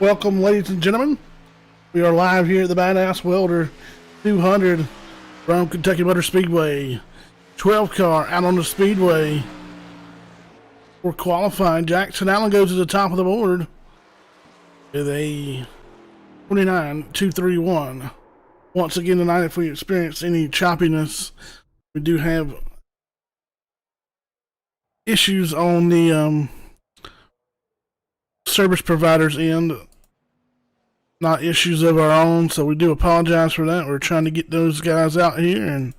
Welcome, ladies and gentlemen. We are live here at the Badass Welder 200 from Kentucky Motor Speedway. 12 car out on the Speedway. We're qualifying. Jackson Allen goes to the top of the board with a 29.231. Once again tonight, if we experience any choppiness, we do have issues on the service provider's end. Not issues of our own, so we do apologize for that. We're trying to get those guys out here and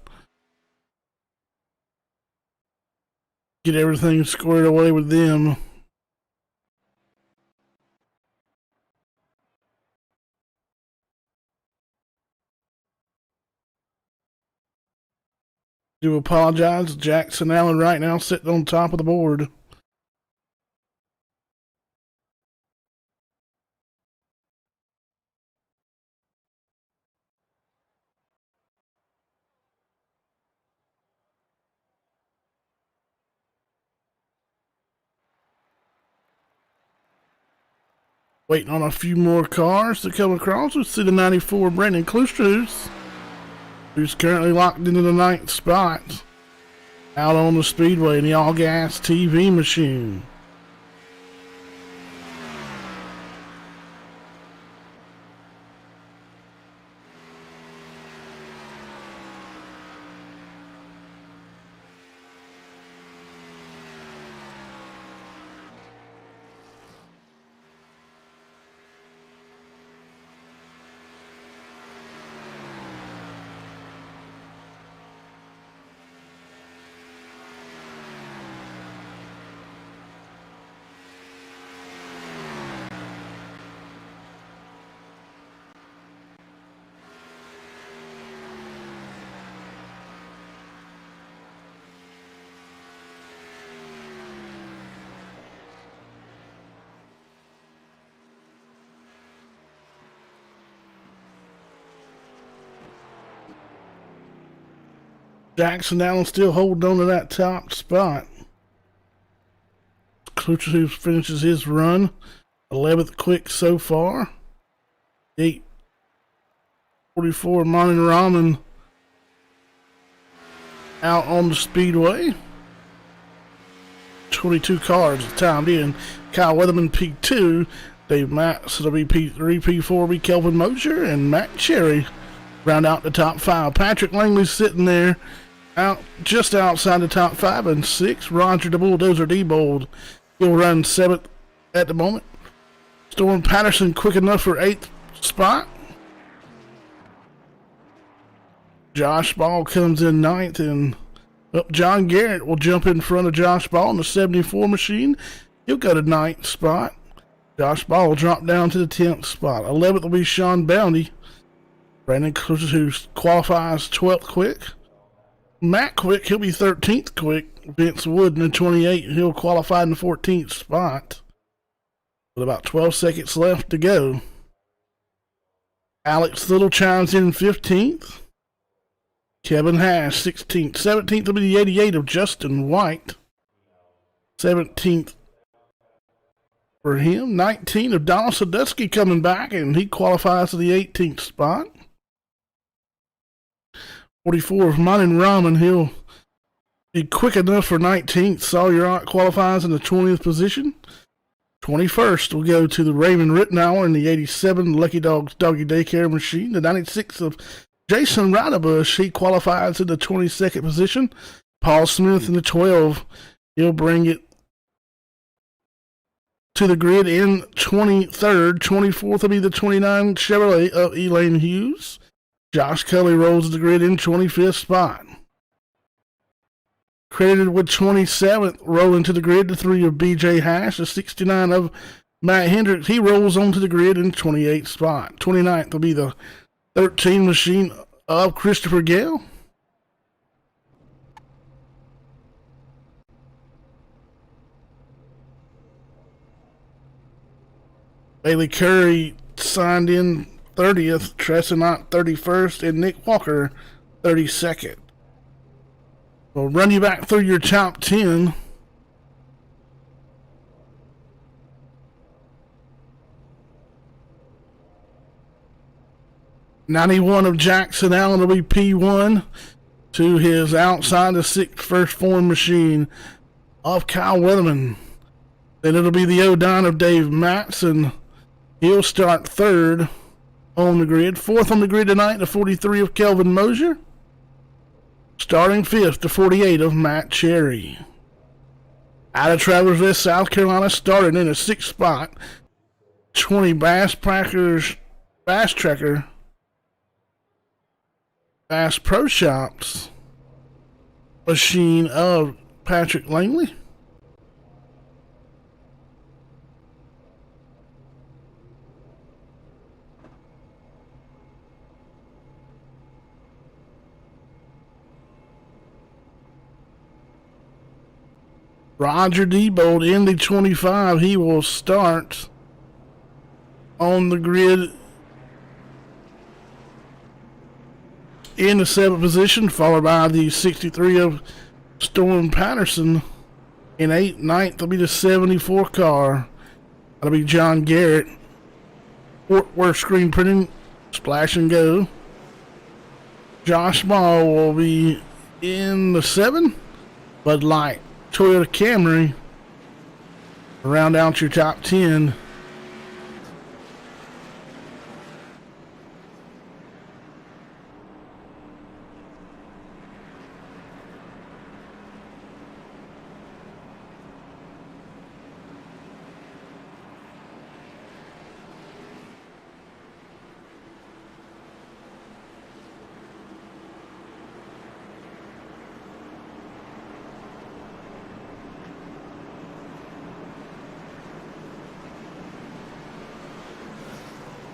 get everything squared away with them. Do apologize. Jackson Allen right now sitting on top of the board. Waiting on a few more cars to come across. We see the 94 Brandon Klustrus, who's currently locked into the 9th spot out on the Speedway in the all-gas TV machine. Jackson Allen still holding on to that top spot. Klustrus finishes his run. 11th quick so far. 8:44 Monin Raman out on the Speedway. 22 cars timed in. Kyle Weatherman P2. Dave Matz, it'll be P3, P4 be Kelvin Mosher, and Matt Cherry round out the top 5. Patrick Langley's sitting there out just outside the top 5 and 6. Roger the Bulldozer D-Bold, he'll run 7th at the moment. Storm Patterson quick enough for 8th spot. Josh Ball comes in 9th, and John Garrett will jump in front of Josh Ball in the 74 machine. He'll go to 9th spot. Josh Ball will drop down to the 10th spot. 11th will be Sean Bounty. Brandon Klustrus, who qualifies 12th quick. Matt Quick, he'll be 13th quick. Vince Wood in the 28, he'll qualify in the 14th spot. With about 12 seconds left to go. Alex Little chimes in 15th. Kevin Hash 16th. 17th will be the 88 of Justin White. 17th for him. 19 of Donald Sadusky coming back, and he qualifies to the 18th spot. 44 of Monin Raman, he'll be quick enough for 19th. Sawyer qualifies in the 20th position. 21st will go to the Raymond Rittenauer in the 87 Lucky Dogs Doggy Daycare machine. The 96 of Jason Ridebush, he qualifies in the 22nd position. Paul Smith in the 12, he'll bring it to the grid in 23rd. 24th will be the 29 Chevrolet of Elaine Hughes. Josh Cully rolls to the grid in 25th spot. Credited with 27th, rolling to the grid, the 3 of BJ Hash, the 69 of Matt Hendricks. He rolls onto the grid in 28th spot. 29th will be the 13 machine of Christopher Gale. Bailey Curry signed in 30th, Tressenant 31st, and Nick Walker 32nd. We'll run you back through your top 10. 91 of Jackson Allen will be P1 to his outside the sixth first form machine of Kyle Weatherman. Then it'll be the 09 of Dave Matson. He'll start third on the grid. Fourth on the grid tonight, the 43 of Kelvin Mosier. Starting fifth, the 48 of Matt Cherry. Out of Travelers West, South Carolina, started in a sixth spot. 20 Bass Tracker Bass Pro Shops machine of Patrick Langley. Roger Diebold, Indy 25, he will start on the grid in the seventh position, followed by the 63 of Storm Patterson. In ninth will be the 74 car. That'll be John Garrett. Fort Worth Screen Printing, Splash and Go. Josh Ball will be in the 7. Bud Light, Toyota Camry, round out your top 10.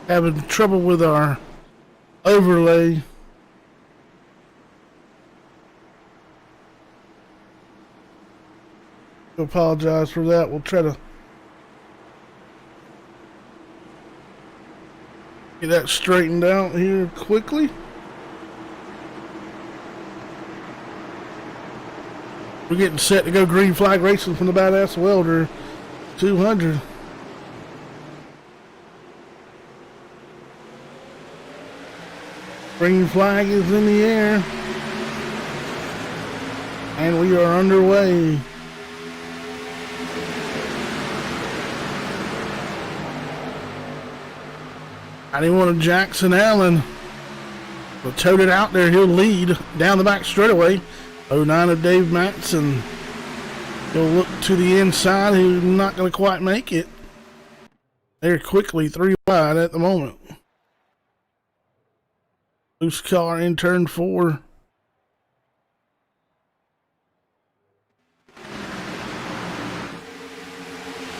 Having trouble with our overlay. I apologize for that. We'll try to get that straightened out here quickly. We're getting set to go green flag racing from the Badass Welder 200. Green flag is in the air, and we are underway. Anyone of Jackson Allen will tote it out there. He'll lead down the back straightaway. 09 of Dave Matson. He'll look to the inside. He's not going to quite make it. They're quickly 3 wide at the moment. Loose car in turn 4.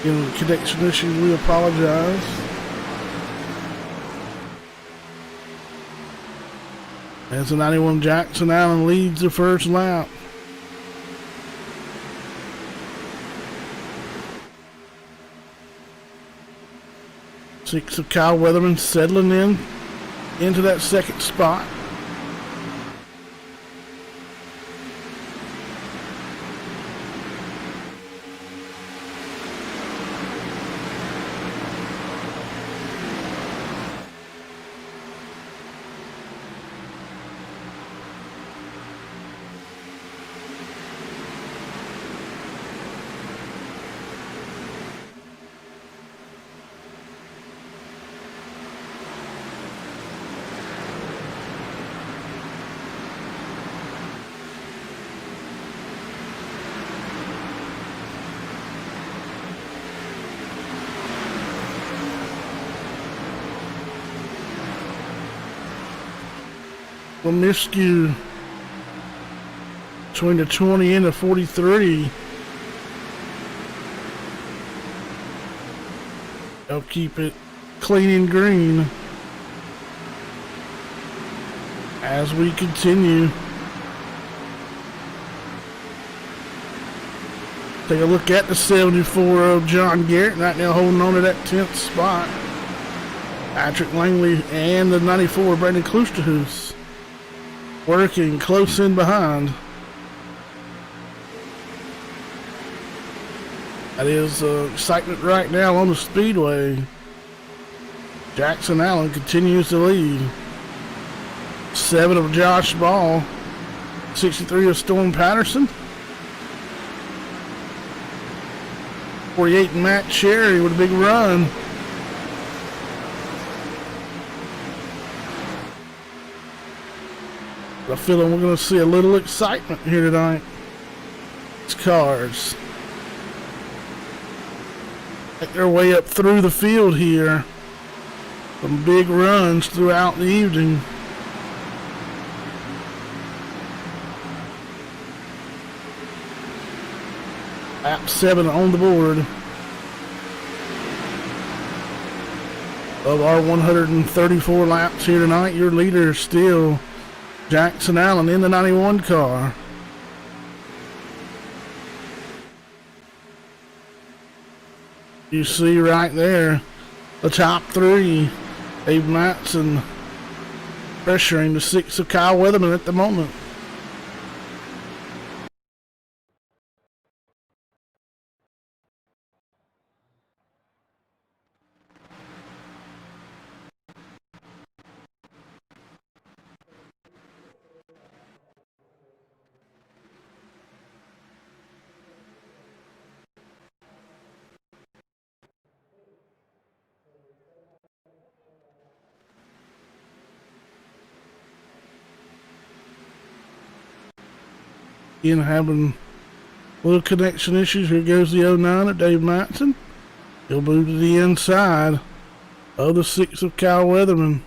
In connection issues, we apologize. As the 91 Jackson Allen leads the first lap. Six of Kyle Weatherman settling in into that second spot. Miscue between the 20 and the 43. They'll keep it clean and green as we continue. Take a look at the 74 of John Garrett right now holding on to that 10th spot. Patrick Langley and the 94 Brandon Klusterhuis working close in behind. That is excitement right now on the Speedway. Jackson Allen continues to lead. 7 of Josh Ball, 63 of Storm Patterson, 48 Matt Cherry with a big run. I feel like we're going to see a little excitement here tonight. It's cars make their way up through the field here. Some big runs throughout the evening. Lap 7 on the board of our 134 laps here tonight. Your leader is still Jackson Allen in the 91 car. You see right there the top 3. Dave Matson pressuring the 6 of Kyle Weatherman at the moment. Again, having little connection issues. Here goes the 09 of Dave Matson. He'll move to the inside of the 6 of Kyle Weatherman.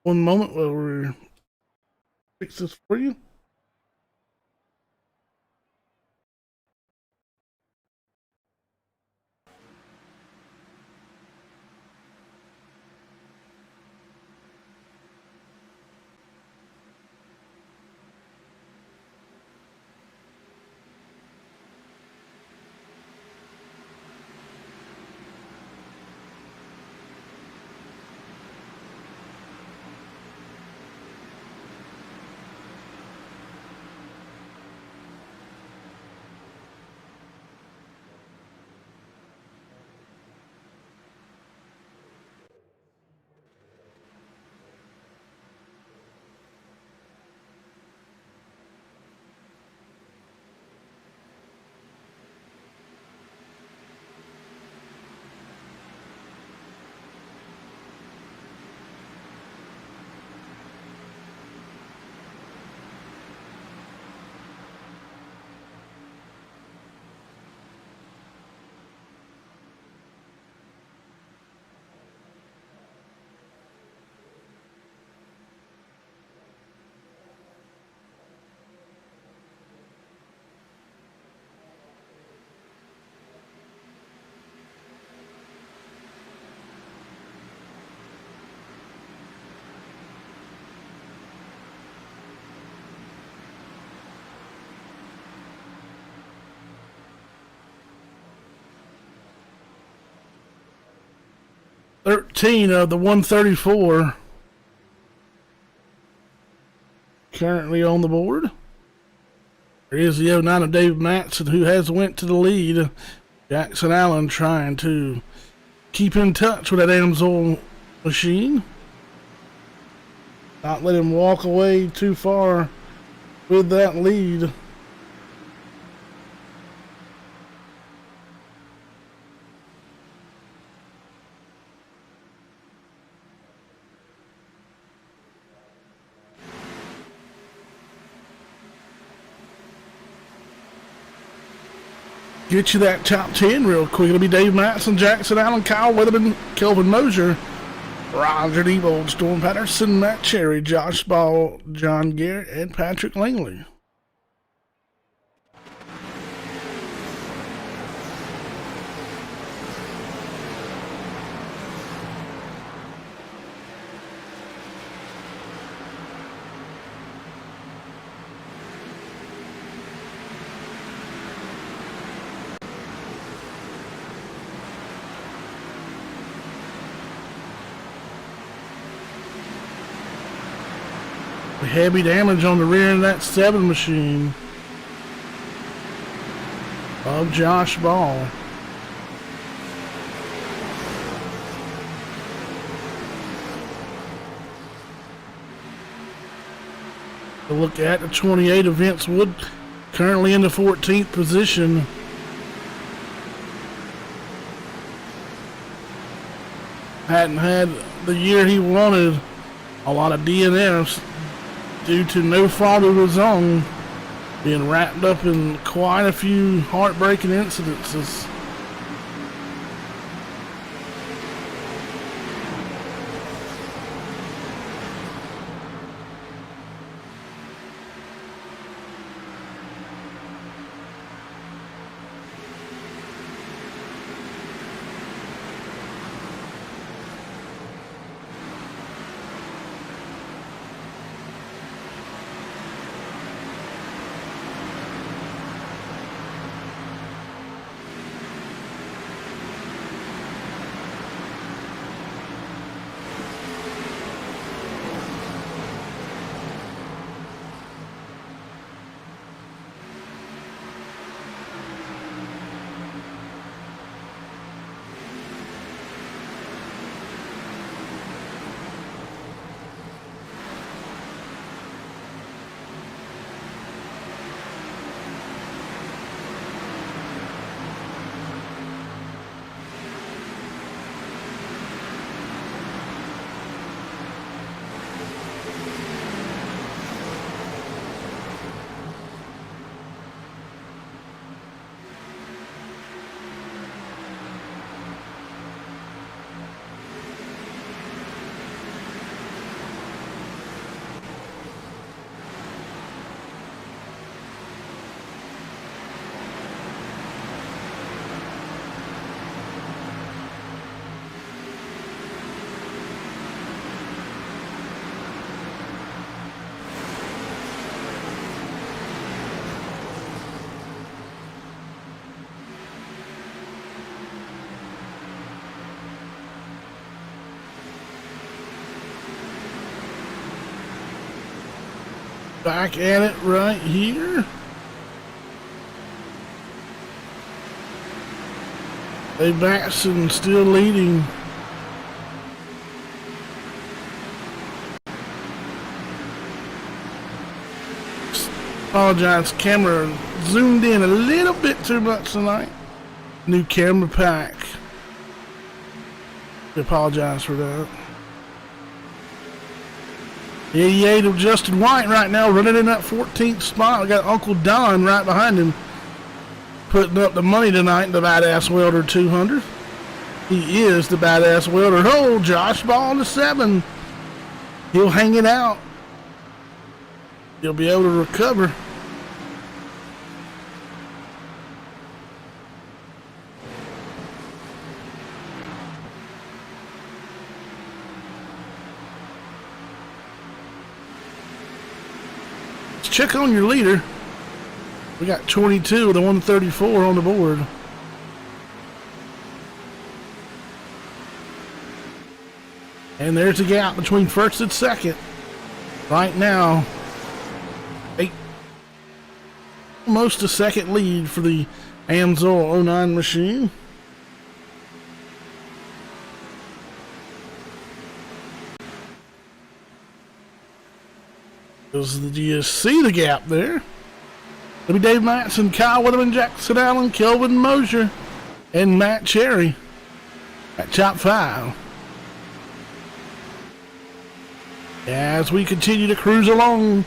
One moment while we fix this for you. $13 of the 134 currently on the board. There is the 09 of Dave Matson, who has went to the lead. Jackson Allen trying to keep in touch with that Amsoil machine. Not let him walk away too far with that lead. Get you that top 10 real quick. It'll be Dave Matson, Jackson Allen, Kyle Weatherman, Kelvin Mosier, Roger Diebold, Storm Patterson, Matt Cherry, Josh Ball, John Garrett, and Patrick Langley. Heavy damage on the rear of that 7 machine of Josh Ball. To look at the 28 of Vince Wood, currently in the 14th position. Hadn't had the year he wanted. A lot of DNFs due to no fault of his own, being wrapped up in quite a few heartbreaking incidences. Back at it right here. Dave Maxson still leading. Apologize, camera zoomed in a little bit too much tonight. New camera pack. I apologize for that. 88 of Justin White right now running in that 14th spot. We got Uncle Don right behind him, putting up the money tonight in the Badass Welder 200. He is the Badass Welder. Oh, Josh Ball in the 7. He'll hang it out. He'll be able to recover. Check on your leader. We got 22 with a 134 on the board. And there's a gap between first and second. Right now, almost a second lead for the Amsoil 09 machine. Do you see the gap there? It'll be Dave Matson, Kyle Weatherman, Jackson Allen, Kelvin Mosier, and Matt Cherry at top 5. As we continue to cruise along,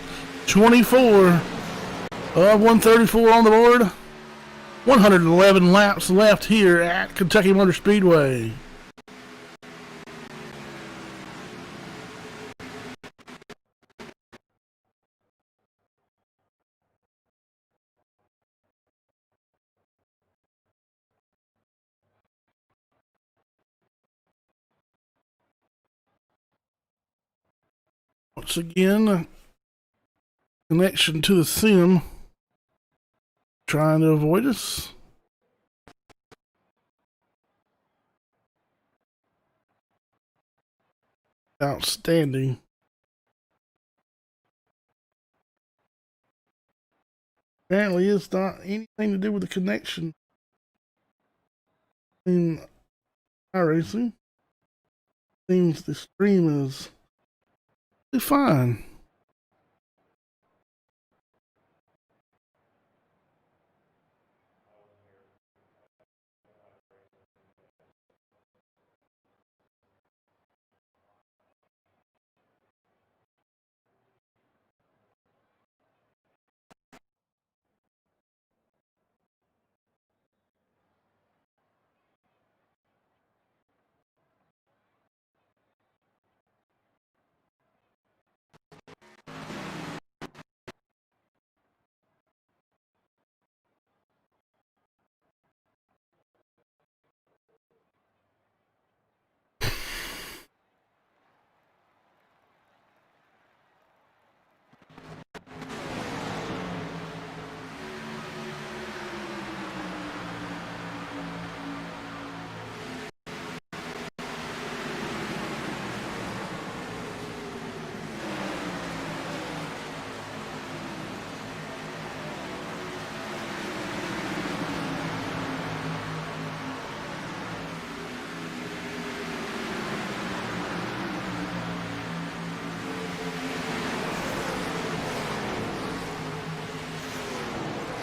24 of 134 on the board. 111 laps left here at Kentucky Motor Speedway. Once again, connection to the sim trying to avoid us. Outstanding. Apparently, it's not anything to do with the connection in iRacing. Seems the stream is fine.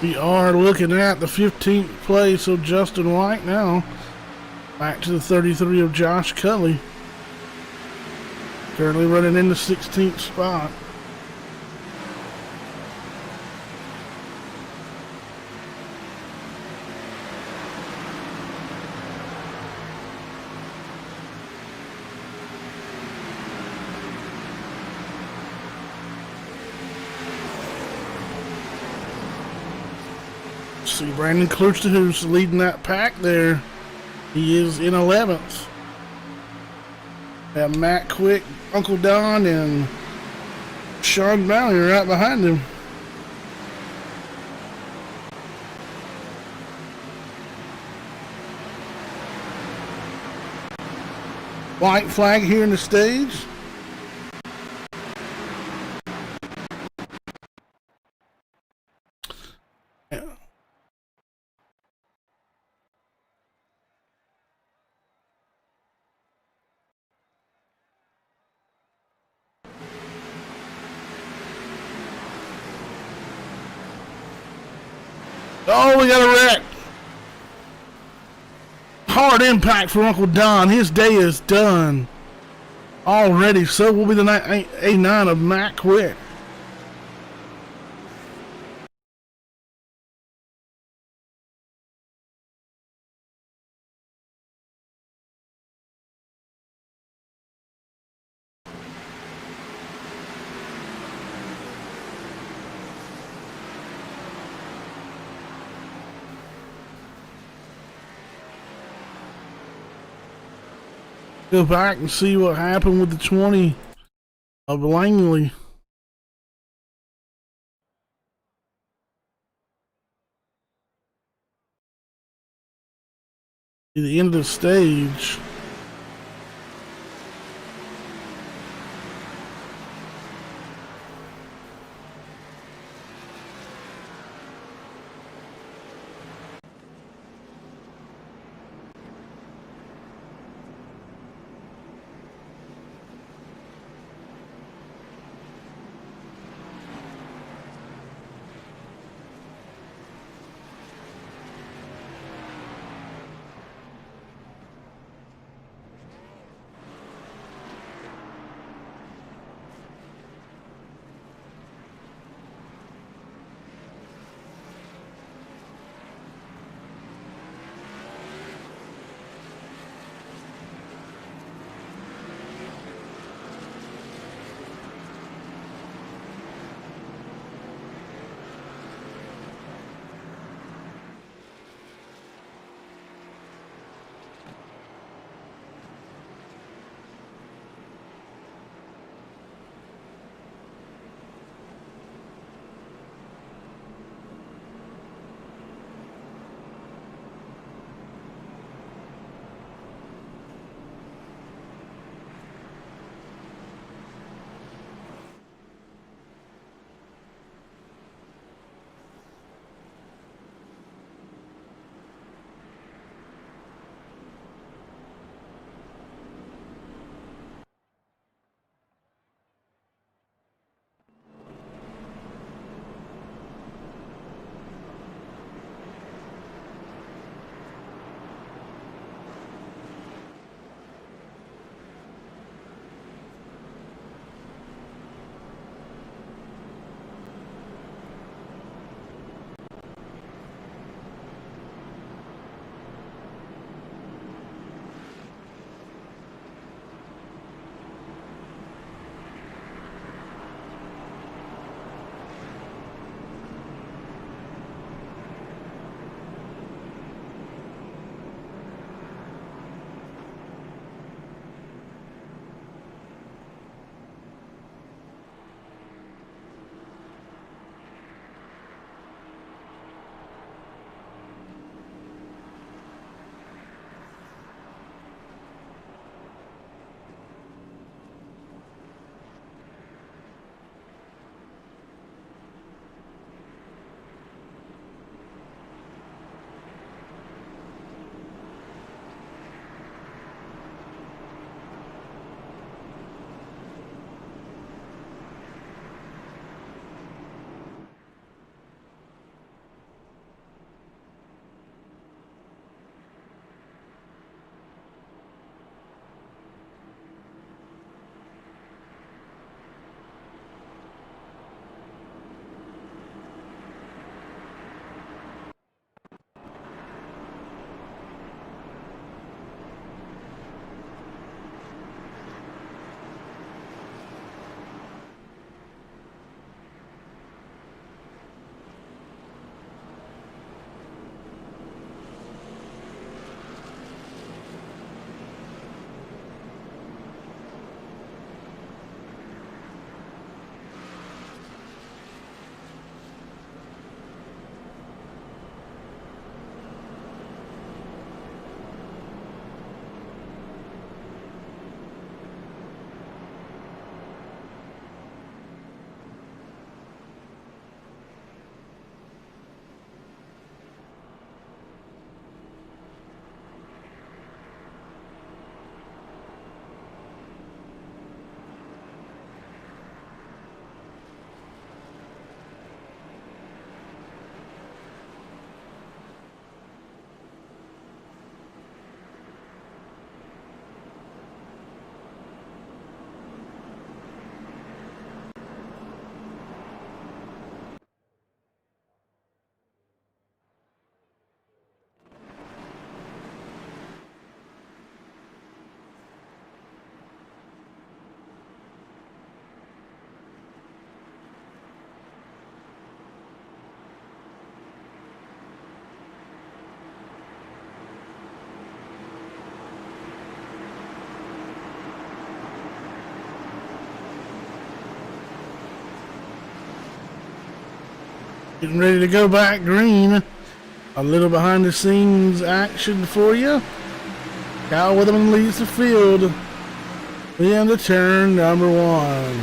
We are looking at the 15th place of Justin White now. Back to the 33 of Josh Cully. Currently running in the 16th spot. See Brandon Klutzer, who's leading that pack there. He is in 11th. Have Matt Quick, Uncle Don, and Sean Bounty right behind him. White flag here in the stage. Oh, we got a wreck. Hard impact for Uncle Don. His day is done already. So will be the A9 of Matt Quick. Go back and see what happened with the 20 of Langley. At the end of the stage. Getting ready to go back green. A little behind the scenes action for you. Kyle Weatherman leads the field into turn number 1.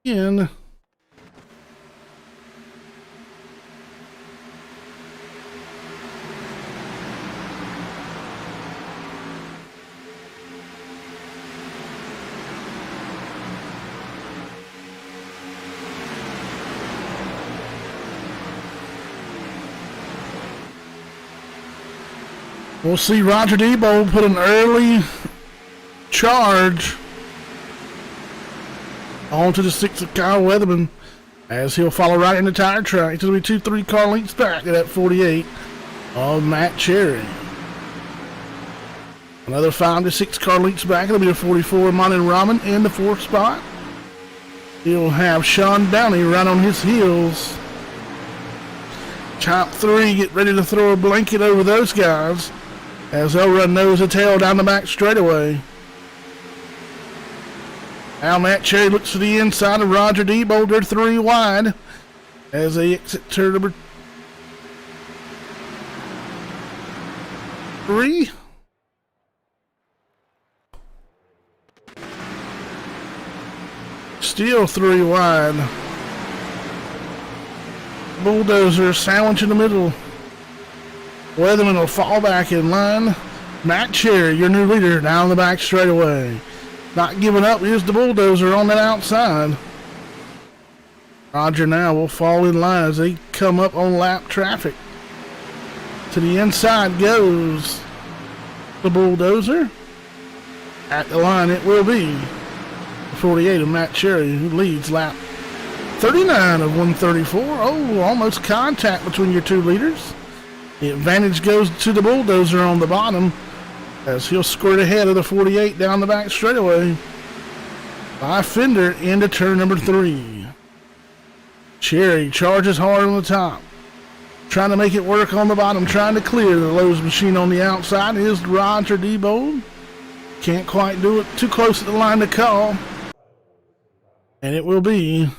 In. We'll see Roger Debo put an early charge onto the 6 of Kyle Weatherman as he'll follow right in the tire track. It'll be 2-3 car lengths back at that 48 of Matt Cherry. Another 5 to 6 car lengths back. It'll be a 44 Monin Ramen in the 4th spot. He'll have Sean Downey right on his heels. Top 3 get ready to throw a blanket over those guys as they'll run nose to tail down the back straightaway. Now Matt Cherry looks to the inside of Roger Debo. They're 3 wide as they exit turn number 3. Still 3 wide. Bulldozer sandwich in the middle. Weatherman will fall back in line. Matt Cherry, your new leader, down the back straightaway. Not giving up is the Bulldozer on that outside. Roger now will fall in line as they come up on lap traffic. To the inside goes the Bulldozer. At the line it will be 48 of Matt Cherry, who leads lap 39 of 134. Oh, almost contact between your two leaders. The advantage goes to the Bulldozer on the bottom as he'll squirt ahead of the 48 down the back straightaway. By Fender into turn number 3. Cherry charges hard on the top, trying to make it work on the bottom, trying to clear the Lowe's machine on the outside is Roger Debo. Can't quite do it, too close to the line to call. And it will be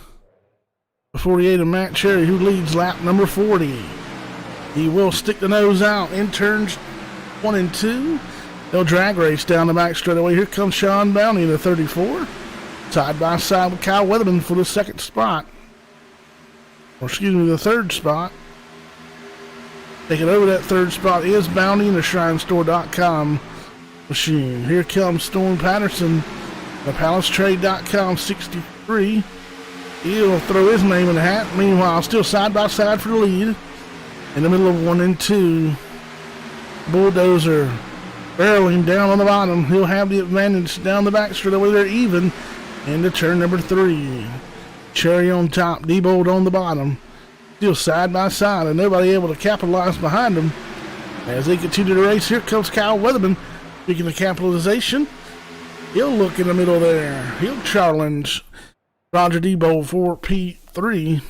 the 48 of Matt Cherry who leads lap number 40. He will stick the nose out in turns 1 and 2. They'll drag race down the back straightaway. Here comes Sean Downey in the 34. Side by side with Kyle Weatherman for the second spot. Or excuse me, the third spot. Taking over that third spot is Bounty in the ShrineStore.com machine. Here comes Storm Patterson, the PalaceTrade.com 63. He'll throw his name in the hat. Meanwhile, still side by side for the lead. In the middle of 1 and 2. Bulldozer barreling down on the bottom. He'll have the advantage down the back straightaway. They're even into turn number 3. Cherry on top, Debo on the bottom. Still side by side and nobody able to capitalize behind them. As they continue the race, here comes Kyle Weatherman. Speaking of capitalization, he'll look in the middle there. He'll challenge Roger Debo for P3.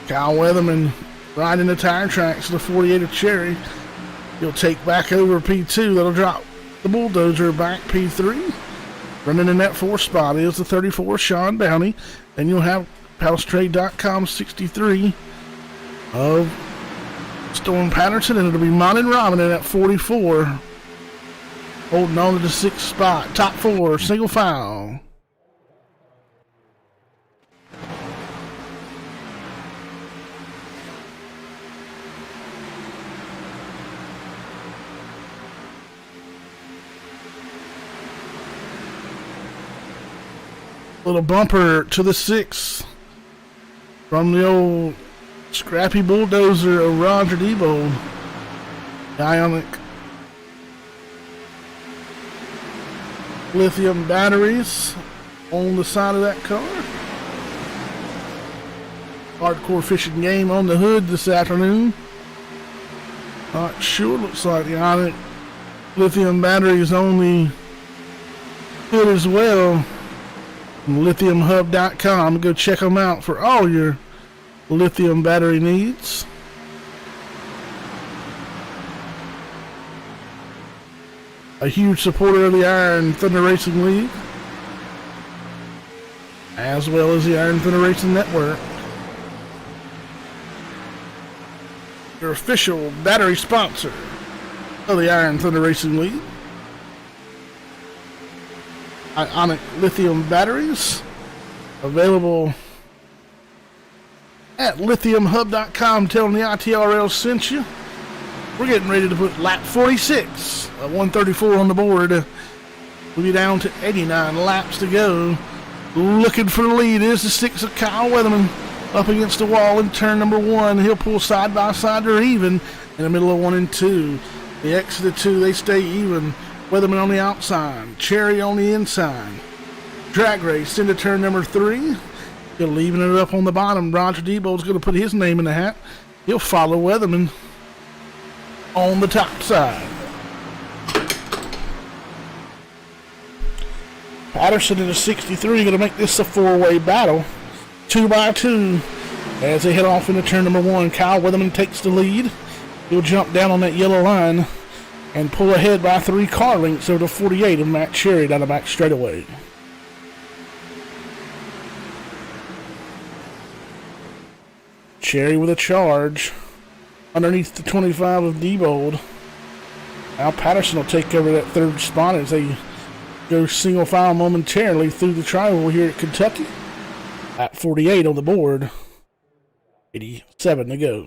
Kyle Weatherman riding the tire tracks to the 48 of Cherry. He'll take back over P2. That'll drop the Bulldozer back P3. Running in that 4th spot is the 34 Sean Downey. And you'll have PalaceTrade.com 63 of Storm Patterson. And it'll be Monin Ramen in that 44. Holding on to the 6th spot. Top 4, single file. Little bumper to the 6 from the old scrappy Bulldozer of Roger Debo. Ionic lithium batteries on the side of that car. Hardcore fishing game on the hood this afternoon. Not sure, looks like the Ionic lithium batteries on the hood as well. LithiumHub.com. Go check them out for all your lithium battery needs. A huge supporter of the Iron Thunder Racing League, as well as the Iron Thunder Racing Network. Your official battery sponsor of the Iron Thunder Racing League. Ionic lithium batteries available at lithiumhub.com. Telling the ITRL sent you. We're getting ready to put lap 46, 134 on the board. We'll be down to 89 laps to go. Looking for the lead is the 6 of Kyle Weatherman up against the wall in turn number 1. He'll pull side by side or even in the middle of 1 and 2. The exit of 2, they stay even. Weatherman on the outside, Cherry on the inside. Drag race into turn number 3. He'll leaving it up on the bottom. Roger Debo's going to put his name in the hat. He'll follow Weatherman on the top side. Patterson in the 63 going to make this a 4-way battle. 2 by 2 as they head off into turn number 1. Kyle Weatherman takes the lead. He'll jump down on that yellow line and pull ahead by 3 car lengths over the 48 of Matt Cherry down the back straightaway. Cherry with a charge underneath the 25 of Diebold. Now Patterson will take over that 3rd spot as they go single file momentarily through the tri-oval here at Kentucky. At 48 on the board. 87 to go.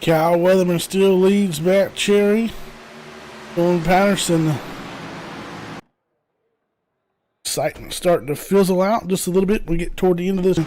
Kyle Weatherman still leads back Cherry. Dylan Patterson. Excitement starting to fizzle out just a little bit. We get toward the end of this.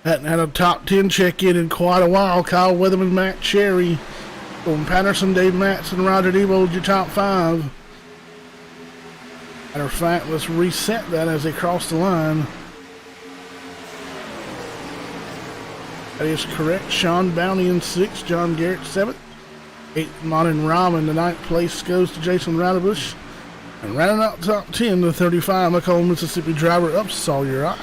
Hadn't had a top 10 check-in in quite a while. Kyle Weatherman, Matt Cherry, Colton Patterson, Dave Matson, Roger Debo, your top 5. Matter of fact, let's reset that as they cross the line. That is correct. Sean Bounty in 6th, John Garrett 7th, 8th Modern Ramen. The 9th place goes to Jason Radabush. And rounding out top 10, the 35 Macomb, Mississippi driver up Sawyer Rock.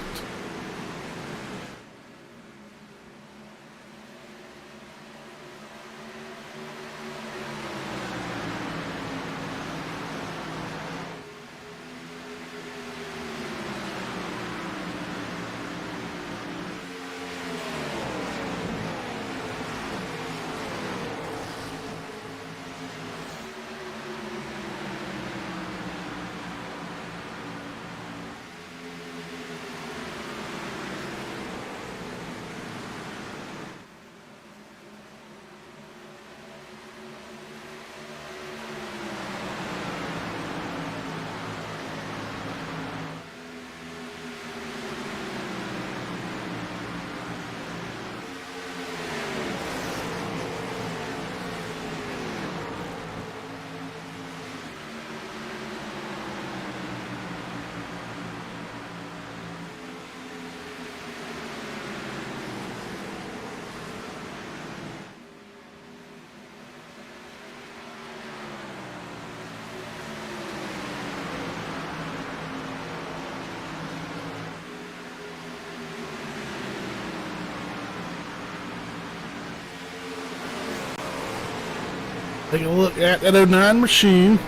Take a look at that 09 machine.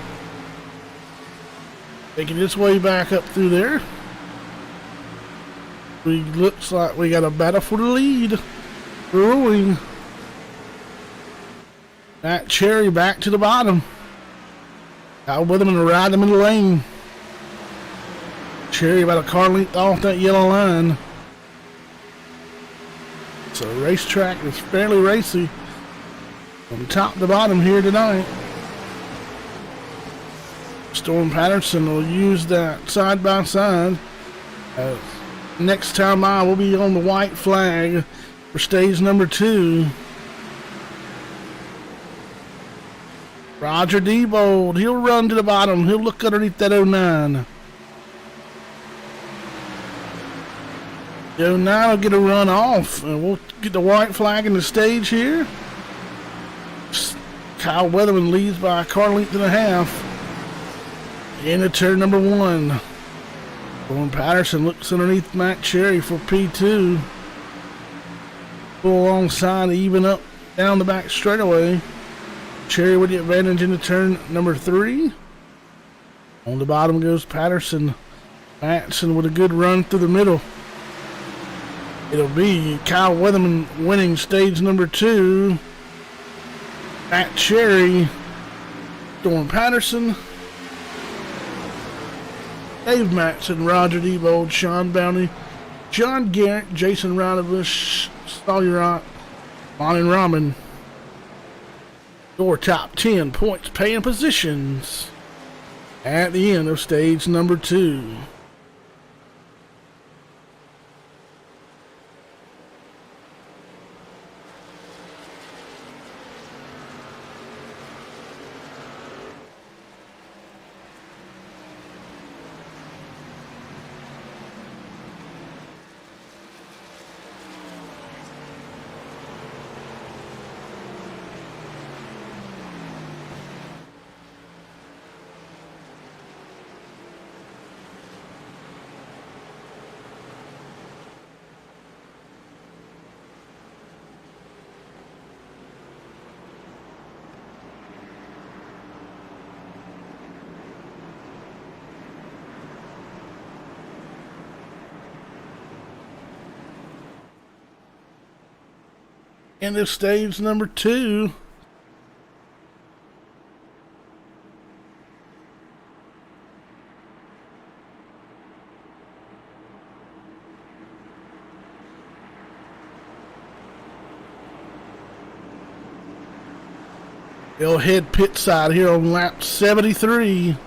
Taking its way back up through there. Looks like we got a battle for the lead. Brewing. That Cherry back to the bottom. Out with him in the right in the middle lane. Cherry about a car length off that yellow line. So the racetrack is fairly racy from top to bottom here tonight. Storm Patterson will use that side by side. Next time I will be on the white flag for stage number 2. Roger Debold, he'll run to the bottom. He'll look underneath that 09. The 09 will get a run off, and we'll get the white flag in the stage here. Kyle Weatherman leads by a car length and a half. Into turn number 1. Storm Patterson looks underneath Matt Cherry for P2. Pull alongside to even up down the back straightaway. Cherry with the advantage into turn number 3. On the bottom goes Patterson. Matson with a good run through the middle. It'll be Kyle Weatherman winning stage number 2. Matt Cherry, Storm Patterson, Dave Matson, Roger Debold, Sean Bounty, John Garrett, Jason Radabush, Sawyer Monin Ramen. Your top 10 points paying positions at the end of stage number 2. End of stage number 2. They'll head pit side here on lap 73.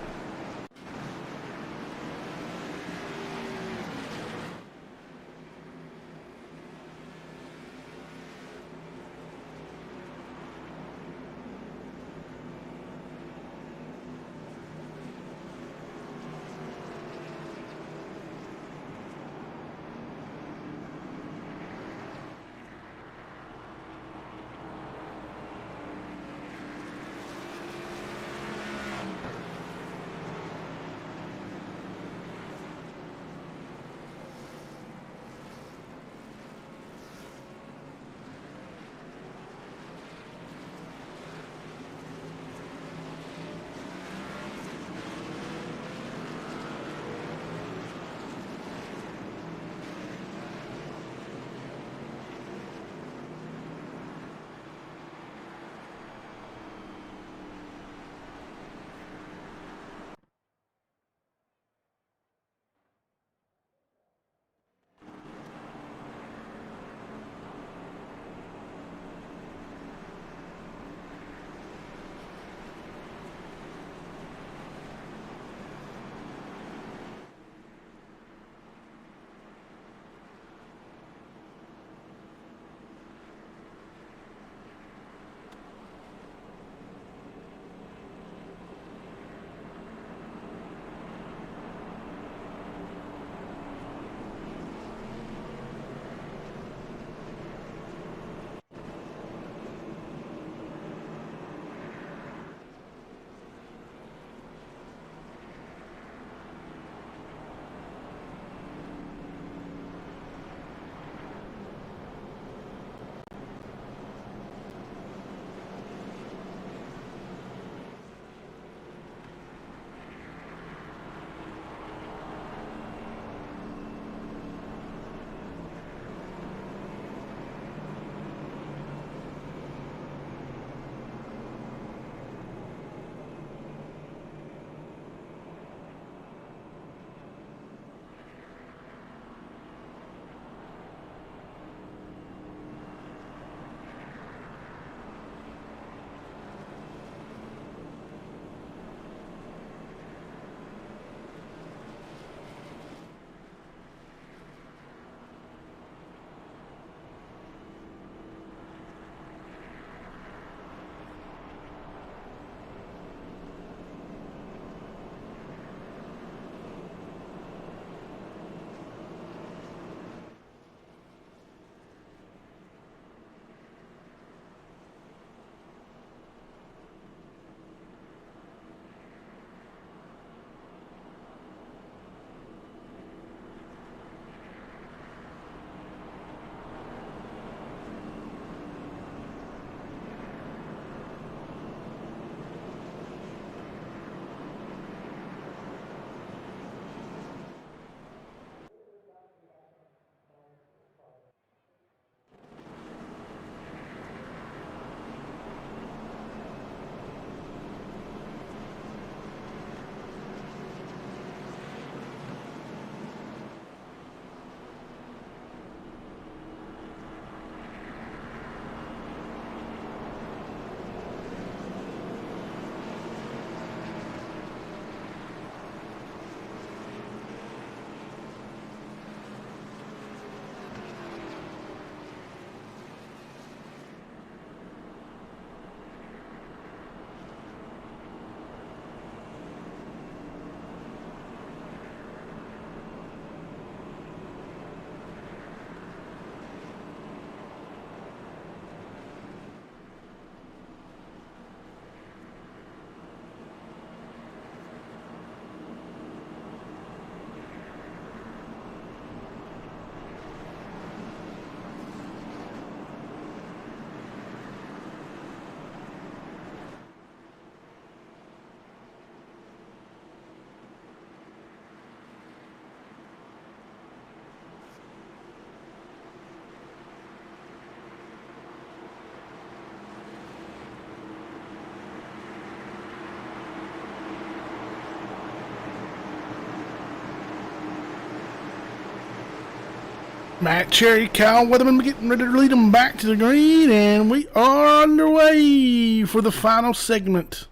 Matt Cherry, Kyle Weatherman getting ready to lead them back to the green, and we are underway for the final segment,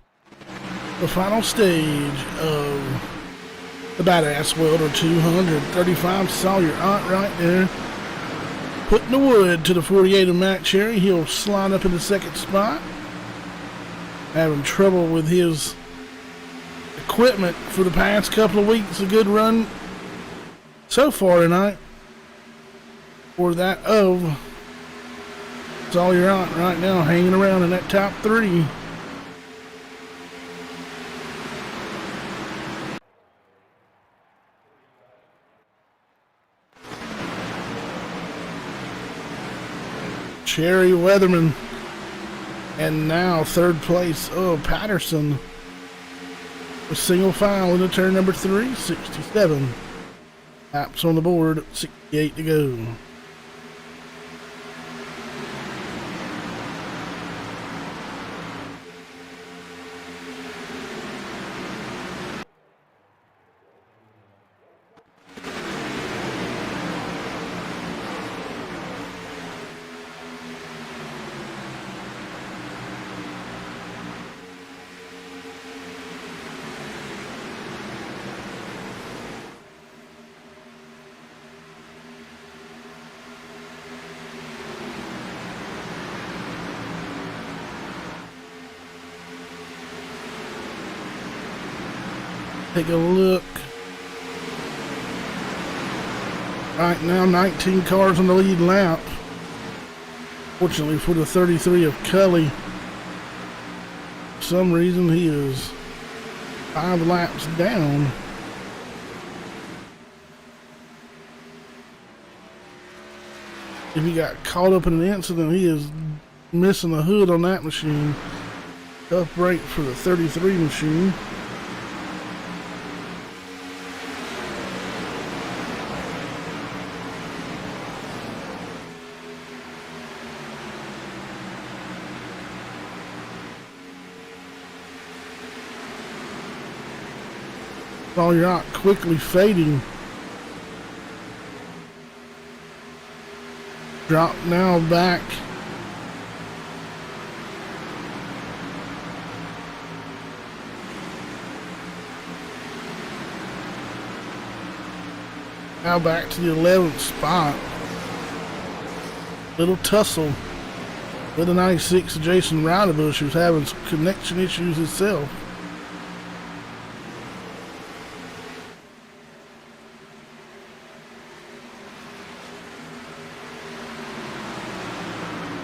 the final stage of the Badass Welder 235. Saw your aunt right there, putting the wood to the 48 of Matt Cherry. He'll slide up in the second spot. Having trouble with his equipment for the past couple of weeks. A good run so far tonight. For that of it's all your aunt right now, hanging around in that top three. Cherry, Weatherman, and now third place, Patterson with single file into turn number 3, 67 laps on the board, 68 to go. Take a look. Right now, 19 cars on the lead lap. Fortunately for the 33 of Cully, for some reason he is 5 laps down. If he got caught up in an incident, he is missing the hood on that machine. Tough break for the 33 machine. While you're not quickly fading. Drop now back. Now back to the 11th spot. Little tussle with the 96 Jason Roudabush, who's having some connection issues himself.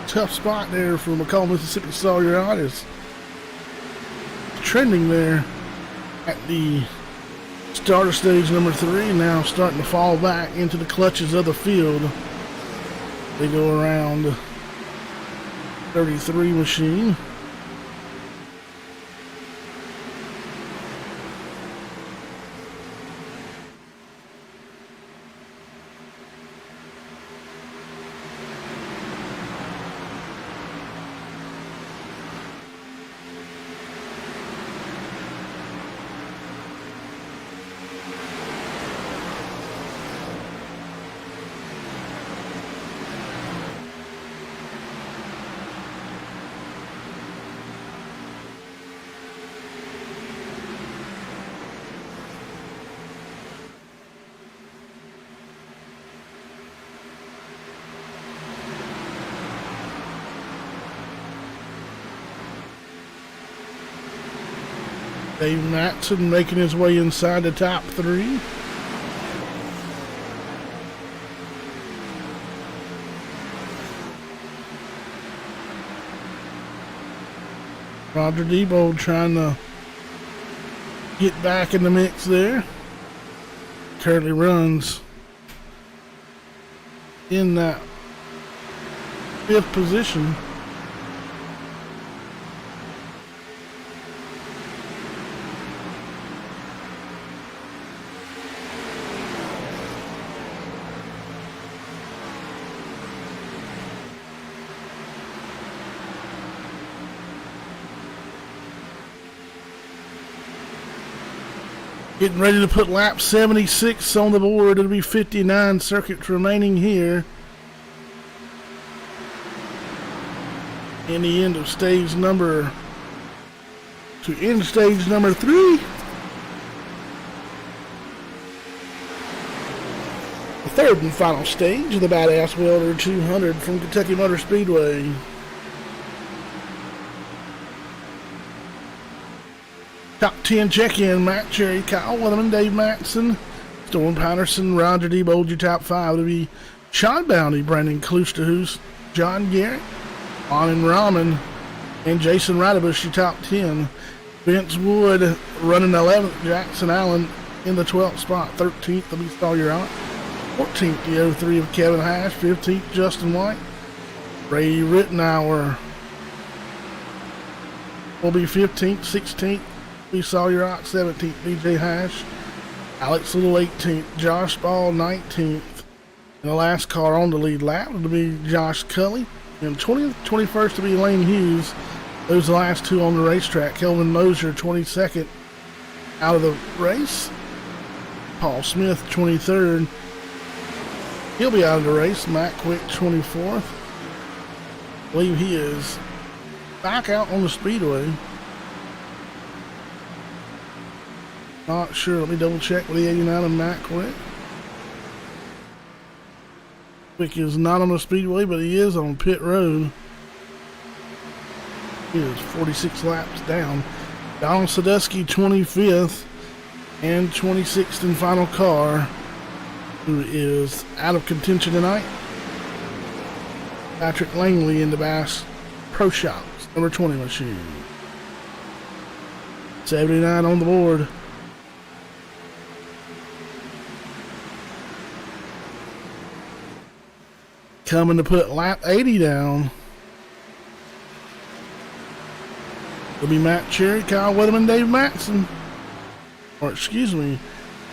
Tough spot there for McCall, Mississippi. Sawyer Otis trending there at the starter stage number 3, now starting to fall back into the clutches of the field. They go around 33 machine. Dave Matson making his way inside the top 3. Roger Debo trying to get back in the mix there. Currently runs in that 5th position. Getting ready to put lap 76 on the board. It'll be 59 circuits remaining here. In the end of stage number, to end stage number 3. The third and final stage of the Badass Welder 200 from Kentucky Motor Speedway. Top 10 check-in: Matt Cherry, Kyle Weatherman, Dave Matson, Storm Patterson, Roger D. Bold. Your top 5 to be Sean Bounty, Brandon Kloosterhoos, John Garrett, Alan Rahman, and Jason Ridebush. Your top 10. Vince Wood running 11th, Jackson Allen in the 12th spot. 13th will be Sawyer Rock. 14th, the 03 of Kevin Hash. 15th, Justin White. Ray Rittenauer will be 15th. 16th, we Sawyer Rock. 17th, BJ Hash. Alex Little 18th, Josh Ball 19th. And the last car on the lead lap will be Josh Cully. And 20th, 21st to be Lane Hughes. Those are the last two on the racetrack. Kelvin Mosier 22nd out of the race. Paul Smith 23rd. He'll be out of the race. Matt Quick 24th. I believe he is back out on the speedway. Not sure. Let me double check with the 89 of Matt Quick. Quick is not on the speedway, but he is on pit road. He is 46 laps down. Donald Sadusky 25th and 26th and final car, who is out of contention tonight. Patrick Langley in the Bass Pro Shops number 20 machine. 79 on the board. Coming to put lap 80 down will be Matt Cherry, Kyle Weatherman, Dave Matson. Or excuse me,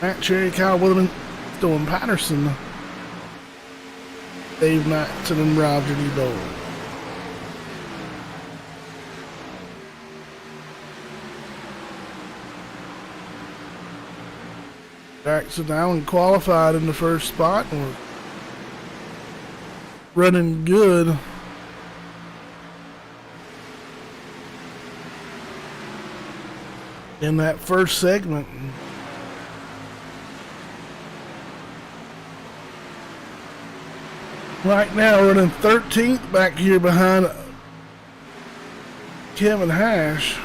Matt Cherry, Kyle Weatherman, Storm Patterson, Dave Matson, and Roger D. Bold. Jackson Allen qualified in the first spot and was running good. In that first segment. Right now running 13th back here behind Kevin Hash.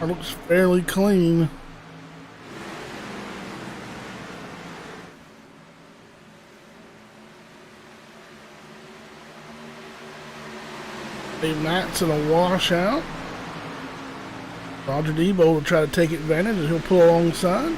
It looks fairly clean. Dave Matson a washout. Roger Debo will try to take advantage and he'll pull alongside.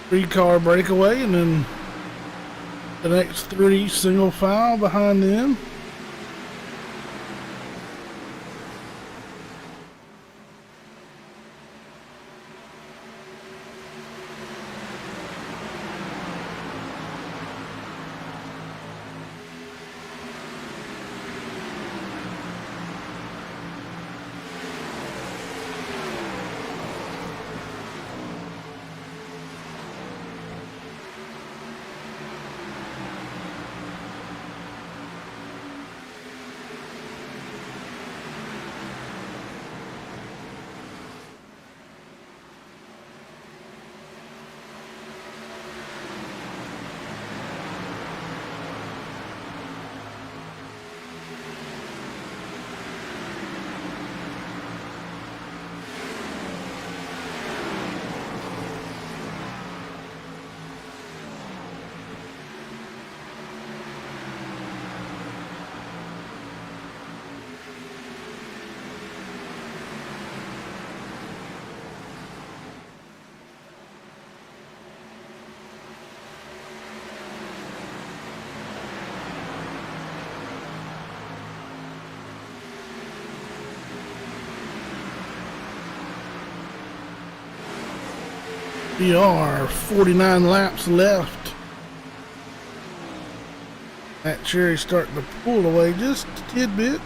Three-car breakaway, and then the next three single file behind them. We are 49 laps left. That cherry's starting to pull away just a tidbit.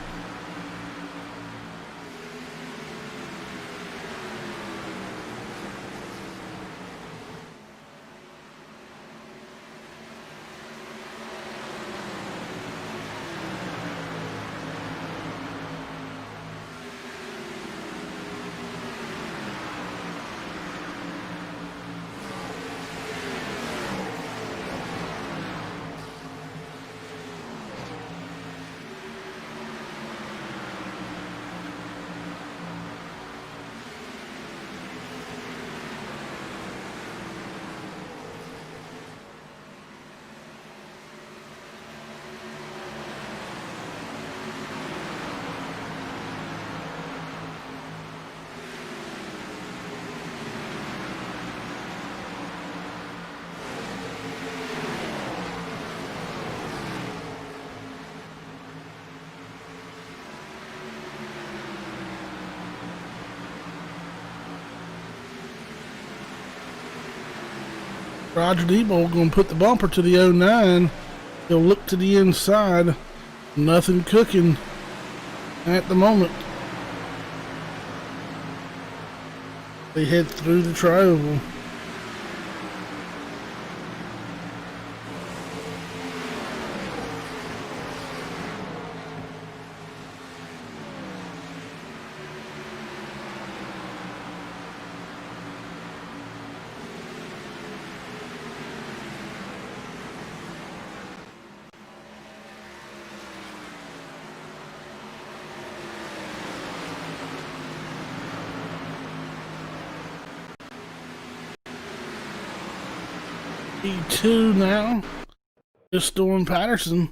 Roger Debo going to put the bumper to the 09. He'll look to the inside. Nothing cooking at the moment. They head through the tri-oval. E2 now. Just Storm Patterson.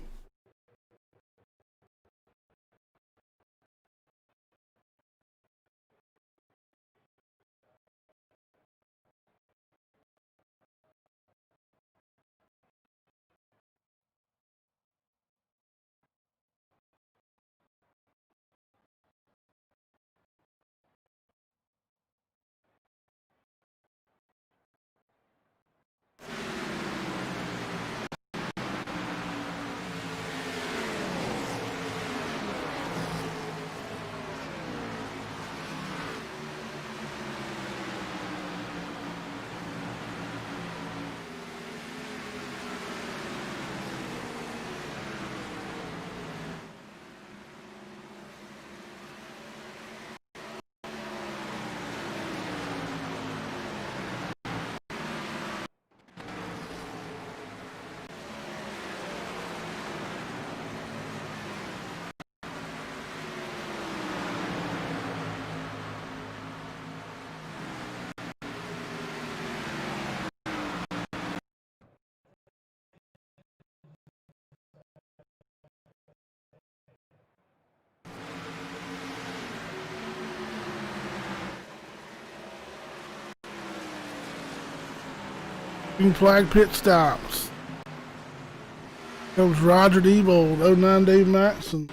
Green flag pit stops. Comes Roger Debo, 09 Dave Matson.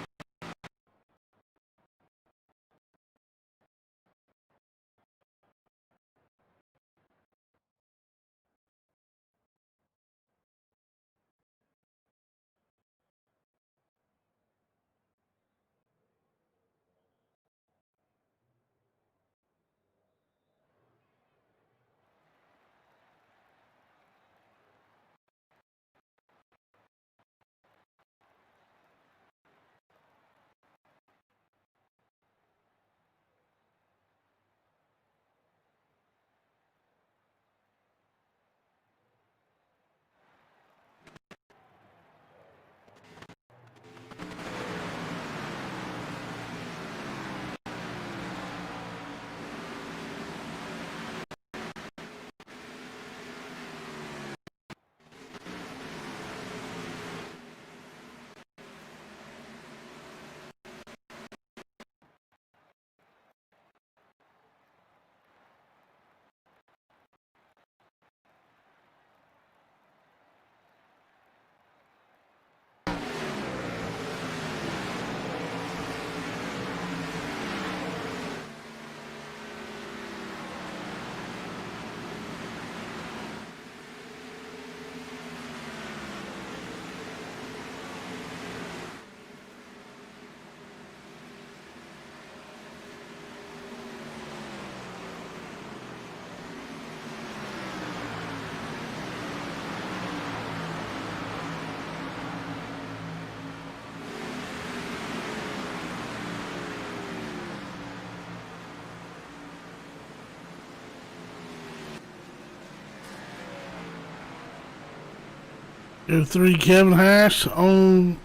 03 Kevin Hash on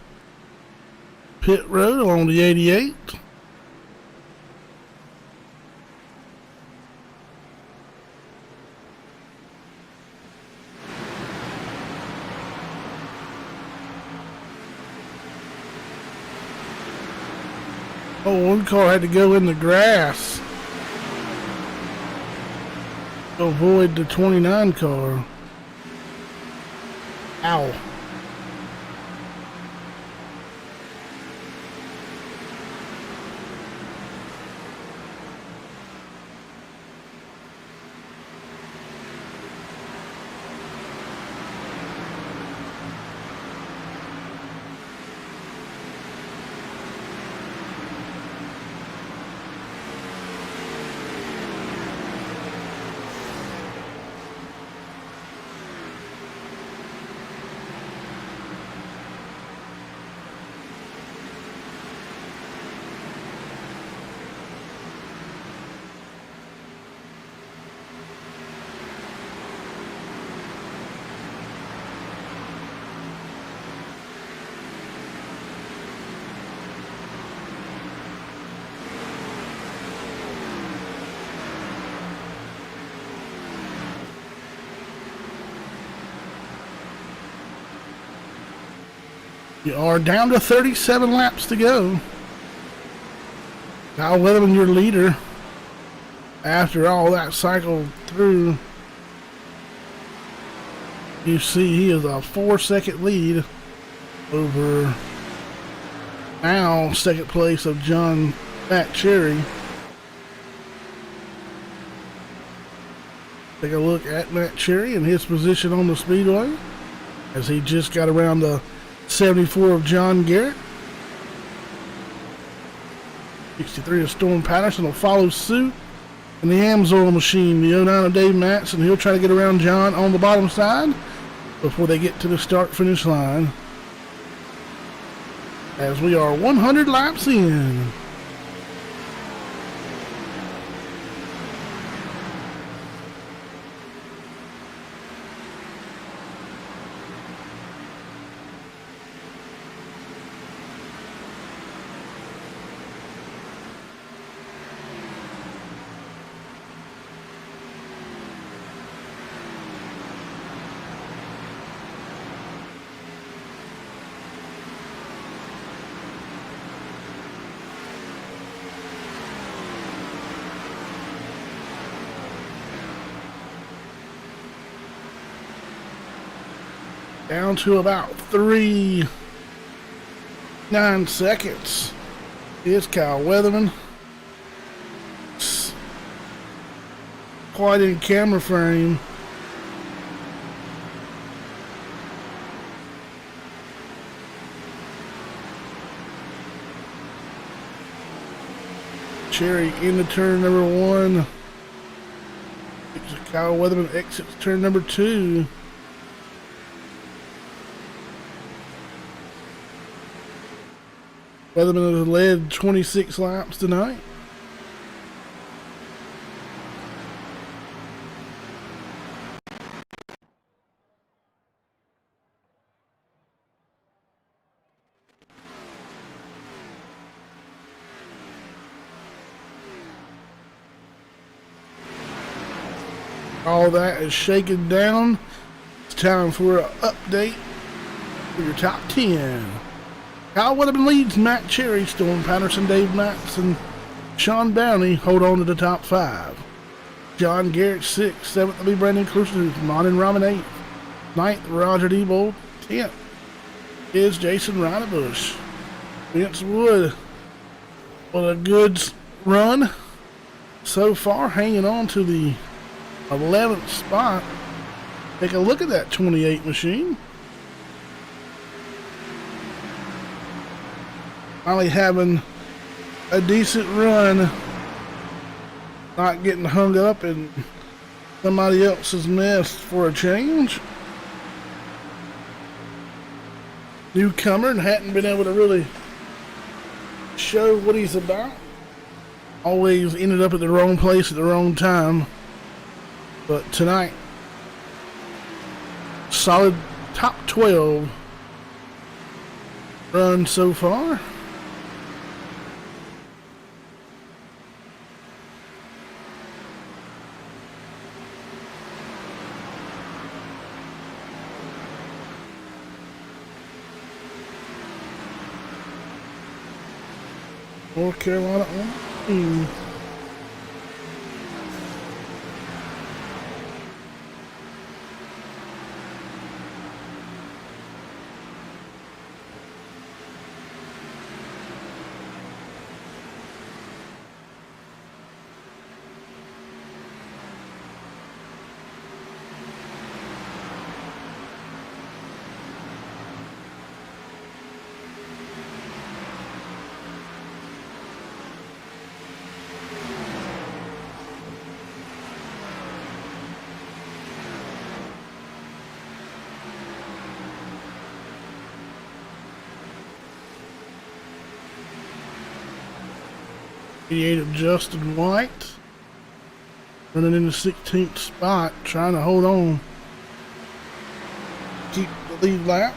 pit road along the 88. Oh, one car had to go in the grass to avoid the 29 car. Ow. You are down to 37 laps to go. Kyle Weatherman, your leader. After all that cycle through, you see he is a 4-second lead over now second place of Matt Cherry. Take a look at Matt Cherry and his position on the Speedway as he just got around the 74 of John Garrett. 63 of Storm Patterson will follow suit. And the Amsoil machine, the 09 of Dave Matson, he'll try to get around John on the bottom side before they get to the start-finish line. As we are 100 laps in. Down to about 3.9 seconds is Kyle Weatherman. Quite in camera frame. Cherry into turn number 1. Kyle Weatherman exits turn number 2. Weatherman has led 26 laps tonight. All that is shaken down. It's time for an update for your top 10. Kyle Weatherman leads. Matt Cherry, Storm Patterson, Dave Matson, Sean Downey hold on to the top 5. John Garrett 6th, 7th will be Brandon Cruiser, Monin Raman 8th, 9th Roger Diebold, 10th is Jason Ridebush. Vince Wood, what a good run so far, hanging on to the 11th spot. Take a look at that 28 machine. Finally having a decent run, not getting hung up in somebody else's mess for a change. Newcomer and hadn't been able to really show what he's about. Always ended up at the wrong place at the wrong time. But tonight, solid top 12 run so far. North Carolina on the team. Of Justin White running in the 16th spot, trying to hold on, keep the lead lap.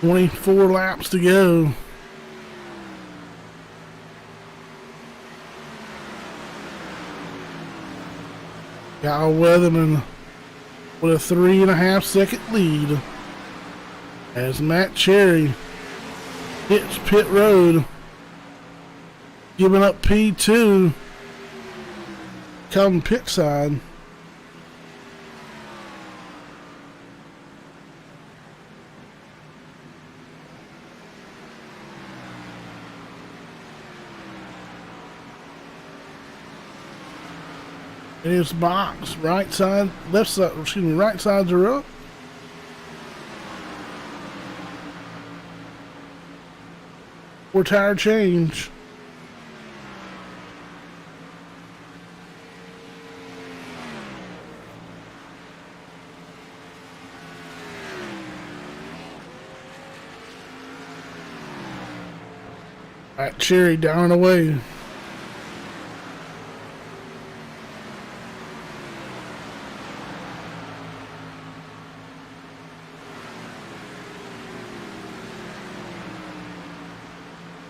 $24 laps to go. Kyle Weatherman with a 3.5 second lead as Matt Cherry hits pit road, giving up P2, coming pit side. In his box, right side, left side, excuse me, right sides are up. For tire change. Right, Cherry down and away.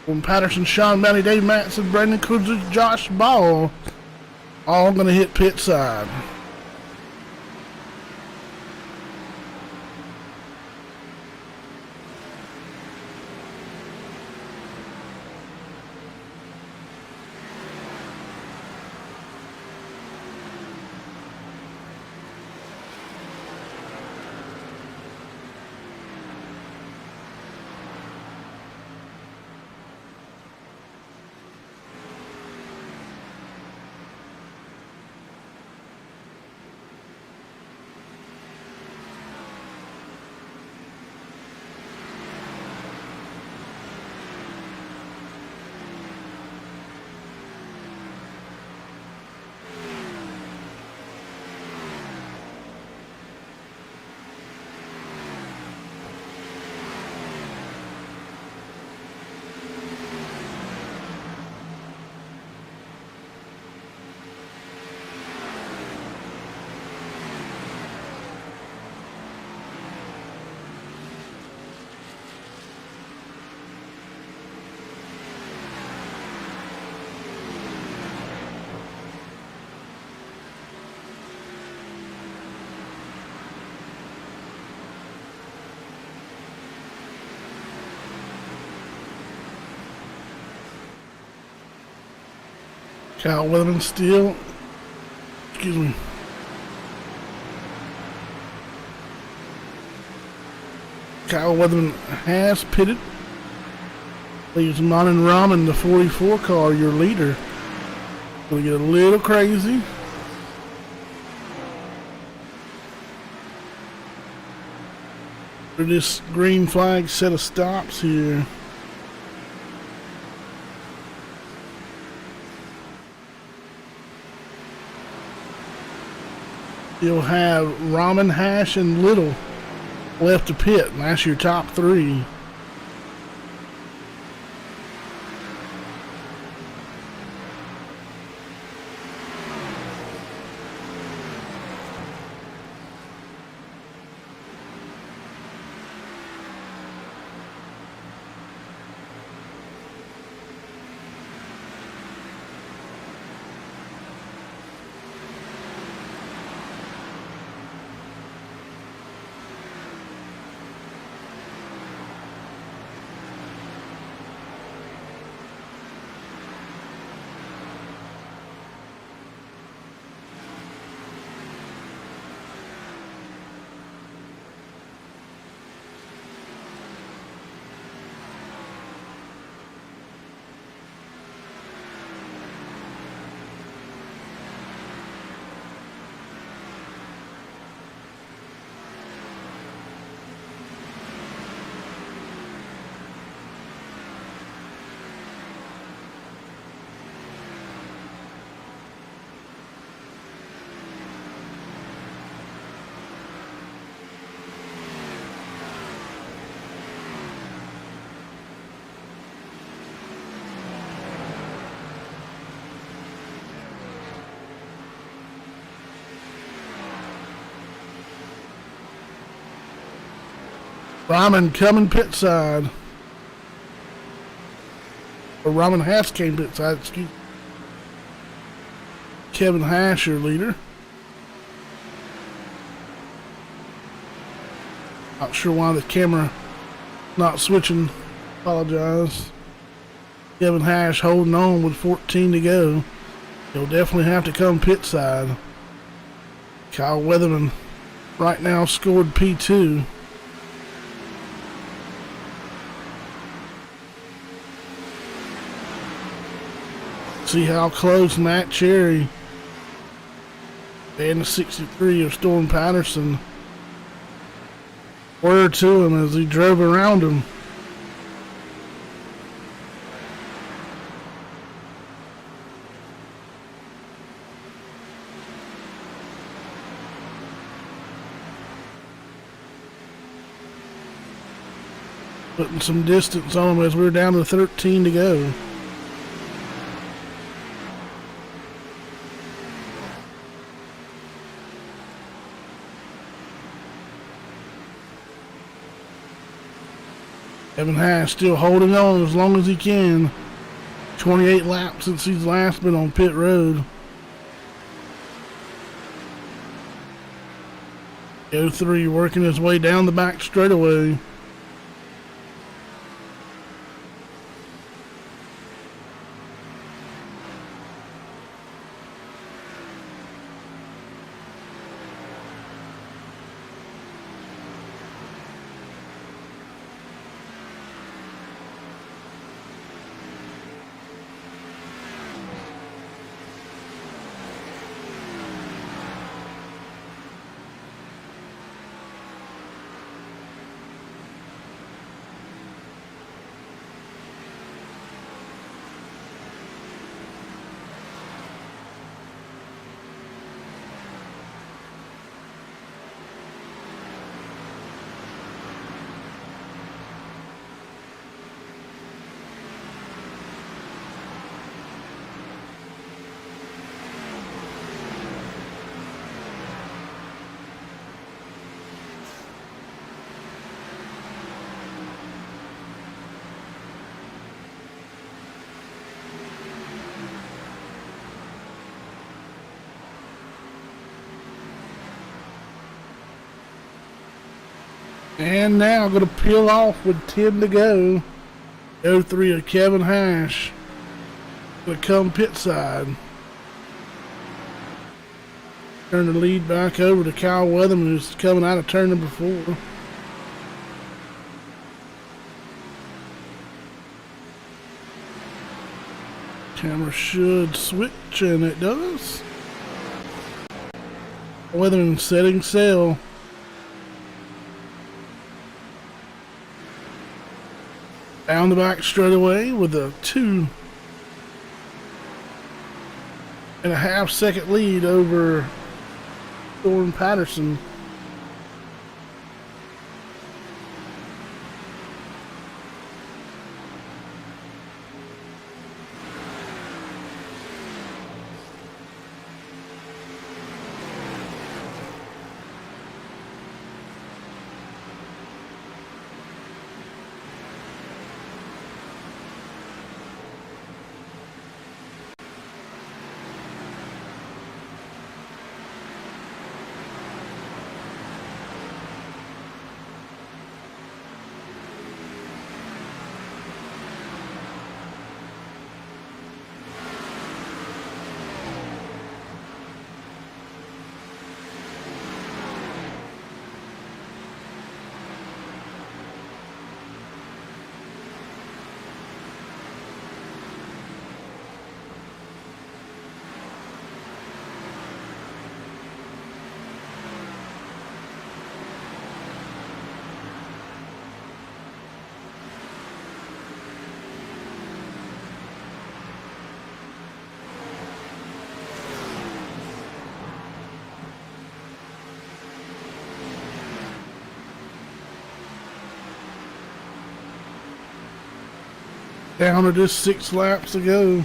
From Patterson, Sean Mounty, Dave Matson, Brandon Cruiser, Josh Ball, all going to hit pit side. Kyle Weatherman still, excuse me. Kyle Weatherman has pitted. Leaves Monin Ramen, the 44 car, your leader. Gonna get a little crazy. For this green flag set of stops here. You'll have Ramen, Hash, and Little left to pit, and that's your top three. Ramen coming pit side. Or Ramen Hash came pit side, excuse me. Kevin Hash, your leader. Not sure why the camera not switching. Apologize. Kevin Hash holding on with 14 to go. He'll definitely have to come pit side. Kyle Weatherman right now scored P2. See how close Matt Cherry and the 63 of Storm Patterson were to him as he drove around him. Putting some distance on him as we're down to 13 to go. Kevin Hash still holding on as long as he can. 28 laps since he's last been on pit road. 03 working his way down the back straightaway. And now going to peel off with 10 to go. 03 of Kevin Hash. Going to come pit side. Turn the lead back over to Kyle Weatherman, who's coming out of turn number 4. Camera should switch, and it does. Weatherman setting sail. Down the back straightaway with a 2.5 second lead over Storm Patterson. Down to just 6 laps to go.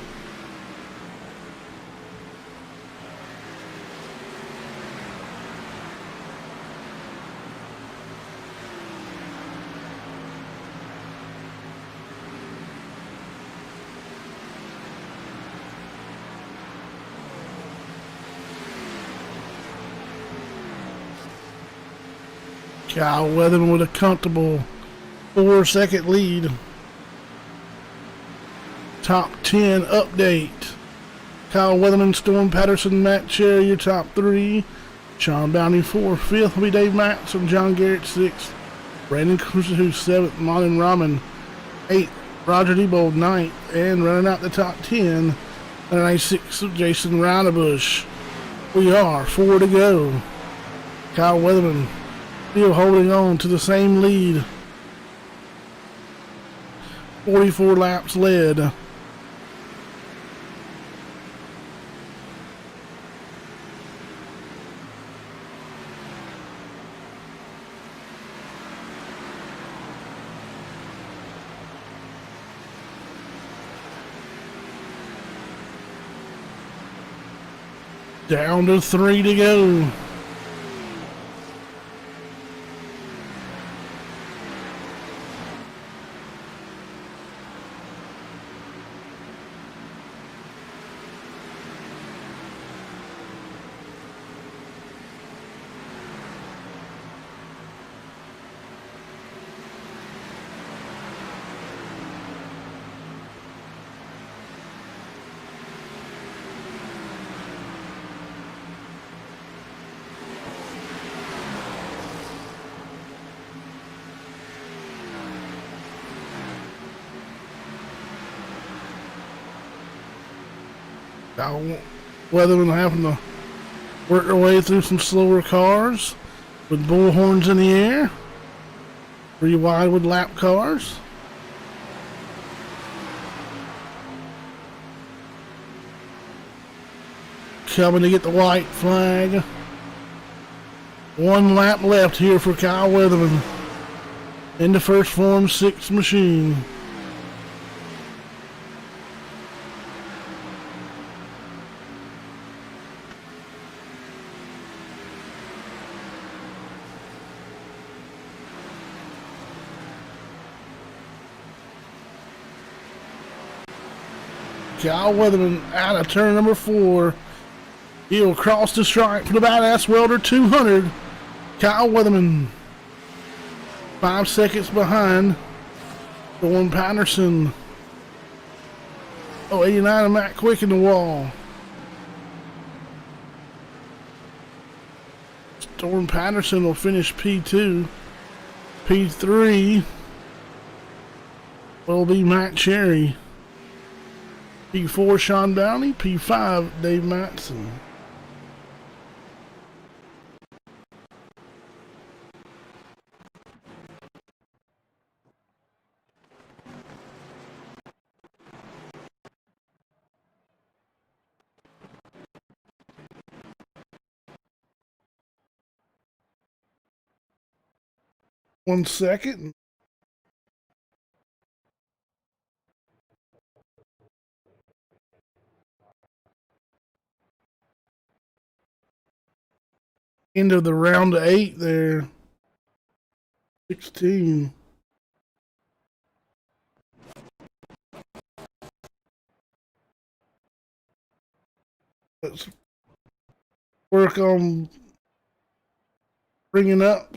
Kyle Weatherman with a comfortable 4-second lead. Top 10 update. Kyle Weatherman, Storm Patterson, Matt Cherry, your top 3. Sean Bounty 4th. 5th will be Dave Matz and John Garrett 6th. Brandon Cruiser 7th. Marlon Rahman 8th. Roger Diebold 9th. And running out the top 10, 96th, Jason Roudabush. We are 4 to go. Kyle Weatherman still holding on to the same lead. 44 laps led. Down to 3 to go. Weatherman having to work their way through some slower cars with bullhorns in the air. 3 wide with lap cars. Coming to get the white flag. 1 lap left here for Kyle Weatherman in the first Form 6 machine. Kyle Weatherman out of turn number 4. He'll cross the stripe for the Badass Welder 200. Kyle Weatherman 5 seconds behind Storm Patterson. 89 and Matt Quick in the wall. Storm Patterson will finish P2. P3 will be Matt Cherry. P4 Sean Downey. P5 Dave Matson. One second. End of the round 8 there. 16. Let's work on bringing up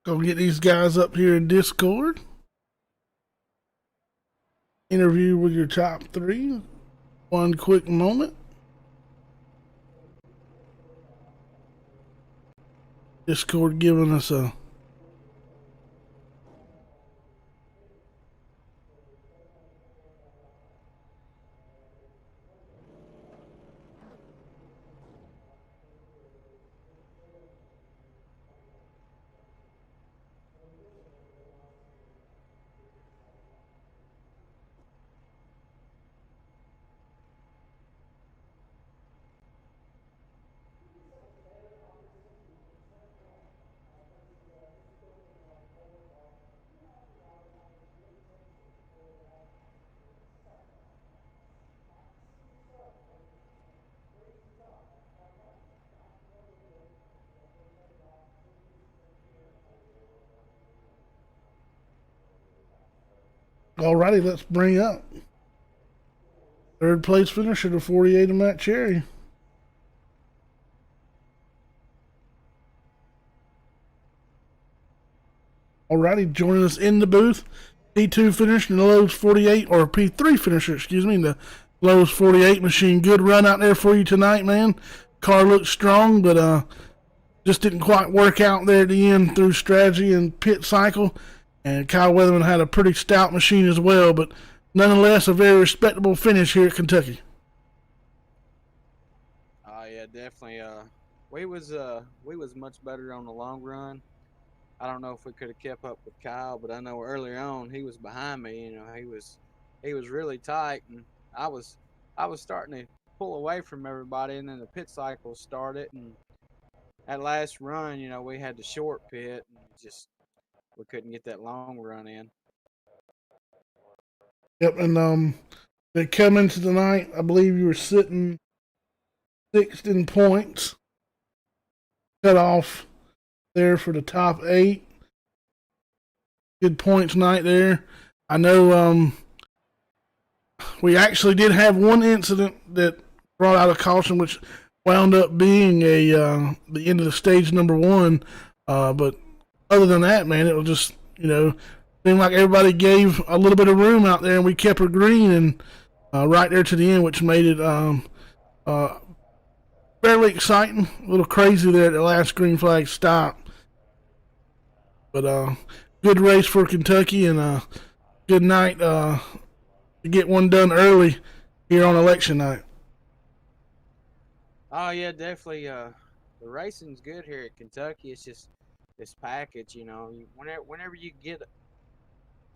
go get these guys up here in Discord. Interview with your top 3. One quick moment. Discord giving us a Alrighty, let's bring up third place finisher to 48 of Matt Cherry. Alrighty, joining us in the booth, P2 finisher in the Lowe's 48, or P3 finisher, excuse me, in the Lowe's 48 machine. Good run out there for you tonight, man. Car looks strong, but just didn't quite work out there at the end through strategy and pit cycle. And Kyle Weatherman had a pretty stout machine as well, but nonetheless a very respectable finish here at Kentucky. Yeah, definitely. We was much better on the long run. I don't know if we could have kept up with Kyle, but I know earlier on he was behind me. You know, he was really tight, and I was starting to pull away from everybody, and then the pit cycle started, and that last run, you know, we had the short pit, and just we couldn't get that long run in. Yep, and they come into the night. I believe you were sitting 6th in points, cut off there for the top 8. Good points night there. I know we actually did have one incident that brought out a caution, which wound up being the end of the stage number 1. But other than that, man, it was just, you know, seemed like everybody gave a little bit of room out there, and we kept her green and right there to the end, which made it fairly exciting. A little crazy there at the last green flag stop. But good race for Kentucky, and good night to get one done early here on election night. Oh yeah, definitely. The racing's good here at Kentucky. It's just this package, you know. Whenever you get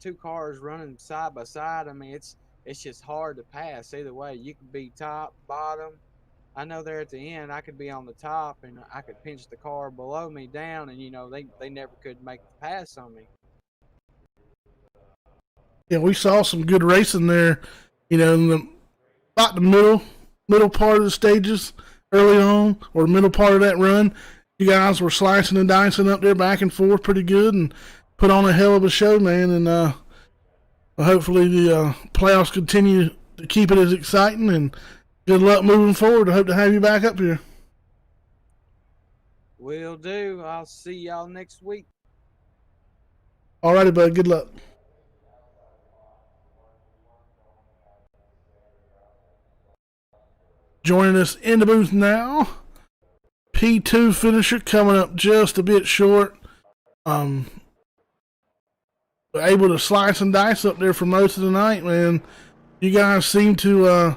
2 cars running side by side, I mean, it's just hard to pass either way. You can be top, bottom. I know there at the end I could be on the top and I could pinch the car below me down, and they never could make the pass on me. Yeah, we saw some good racing there. In about the middle part of the stages early on, or middle part of that run. You guys were slicing and dicing up there back and forth pretty good, and put on a hell of a show, man. And hopefully the playoffs continue to keep it as exciting. And good luck moving forward. I hope to have you back up here. Will do. I'll see y'all next week. All righty, bud. Good luck. Joining us in the booth now, P2 finisher, coming up just a bit short. Able to slice and dice up there for most of the night, man. You guys seem to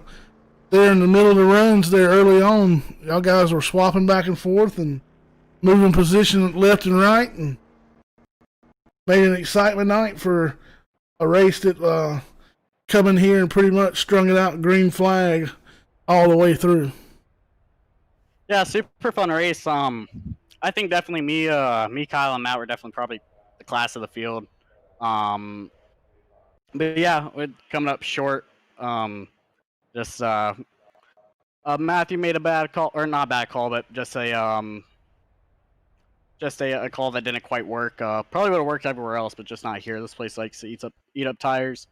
there in the middle of the runs there early on. Y'all guys were swapping back and forth and moving position left and right, and made an excitement night for a race that come in here and pretty much strung it out green flag all the way through. Yeah, super fun race. I think definitely me, Kyle, and Matt were definitely probably the class of the field. But yeah, we're coming up short. Just Matthew made a bad call, or not bad call, but just a call that didn't quite work. Probably would have worked everywhere else, but just not here. This place likes to eat up tires.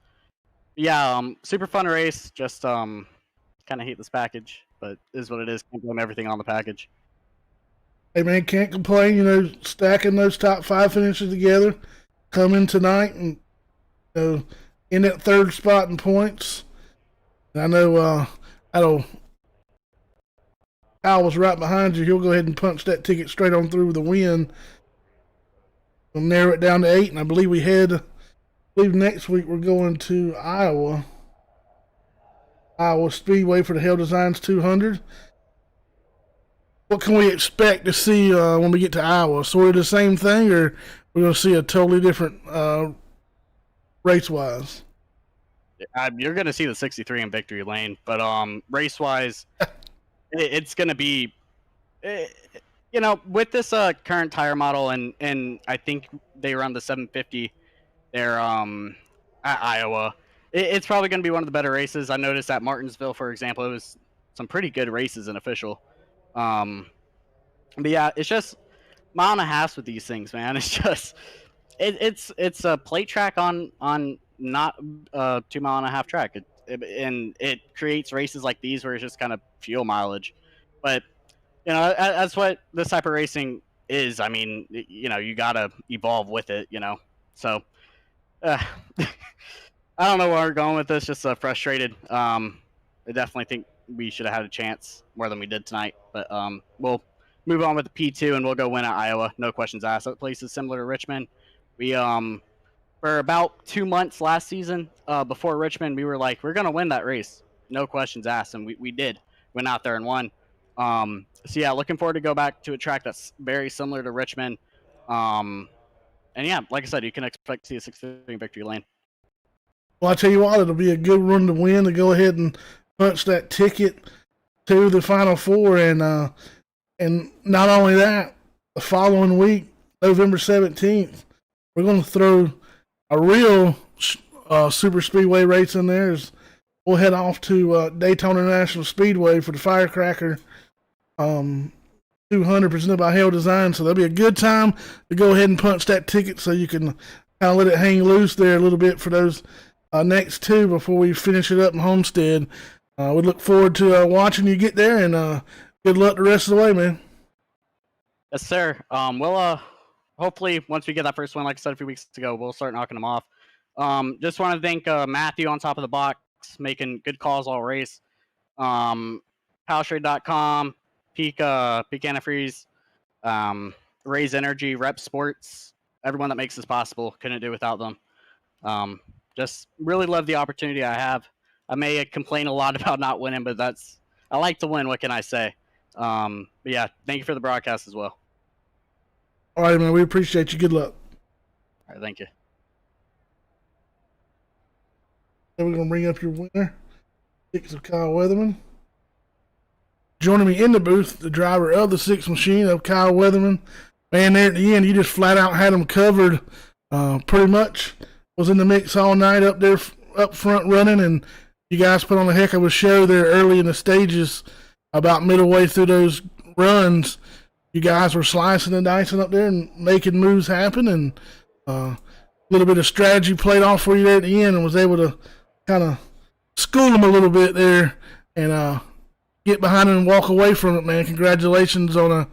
Yeah, super fun race. Just kind of hate this package, but it is what it is. Can't blame everything on the package. Hey man, can't complain. Stacking those top 5 finishes together, coming tonight and in that 3rd spot in points. And I know Al was right behind you. He'll go ahead and punch that ticket straight on through with a win. We'll narrow it down to 8, and I believe next week we're going to Iowa Speedway for the Hell Designs 200. What can we expect to see when we get to Iowa? Sort of the same thing, or we're going to see a totally different race-wise? You're going to see the 63 in victory lane, but race-wise, it's going to be, with this current tire model, and I think they run the 750 there at Iowa. It's probably going to be one of the better races. I noticed at Martinsville, for example, it was some pretty good races in official. But yeah, it's just mile and a half with these things, man. It's just it's a plate track on not 2 mile and a half track, and it creates races like these where it's just kind of fuel mileage. But that's what this type of racing is. I mean, you gotta evolve with it, So I don't know where we're going with this. Just frustrated. I definitely think we should have had a chance more than we did tonight. But we'll move on with the P2 and we'll go win at Iowa. No questions asked. That place is similar to Richmond. We for about 2 months last season before Richmond, we were like, we're gonna win that race. No questions asked, and we did. Went out there and won. So yeah, looking forward to go back to a track that's very similar to Richmond. And yeah, like I said, you can expect to see a 63 victory lane. Well, I tell you what, it'll be a good run to win to go ahead and punch that ticket to the Final Four, and not only that, the following week, November 17th, we're going to throw a real super speedway race in there. We'll head off to Daytona National Speedway for the Firecracker 200 presented by Hell Design. So that'll be a good time to go ahead and punch that ticket so you can kind of let it hang loose there a little bit for those next 2 before we finish it up in Homestead. We look forward to watching you get there, and good luck the rest of the way, man. Yes, sir. We'll hopefully once we get that first one, like I said a few weeks ago, we'll start knocking them off. Just want to thank Matthew on top of the box, making good calls all race. Powertrade.com, Peak Antifreeze, Raise Energy, Rep Sports, everyone that makes this possible. Couldn't do it without them. Just really love the opportunity I have. I may complain a lot about not winning, but I like to win. What can I say? But yeah, thank you for the broadcast as well. All right, man. We appreciate you. Good luck. All right, thank you. Then we're going to bring up your winner, tickets of Kyle Weatherman. Joining me in the booth, the driver of the 6 machine of Kyle Weatherman. Man, there at the end, you just flat out had him covered. Pretty much was in the mix all night up there, up front running, and you guys put on a heck of a show there early in the stages. About middle way through those runs, you guys were slicing and dicing up there and making moves happen, and a little bit of strategy played off for you there at the end, and was able to kind of school them a little bit there and get behind it and walk away from it, man. Congratulations on a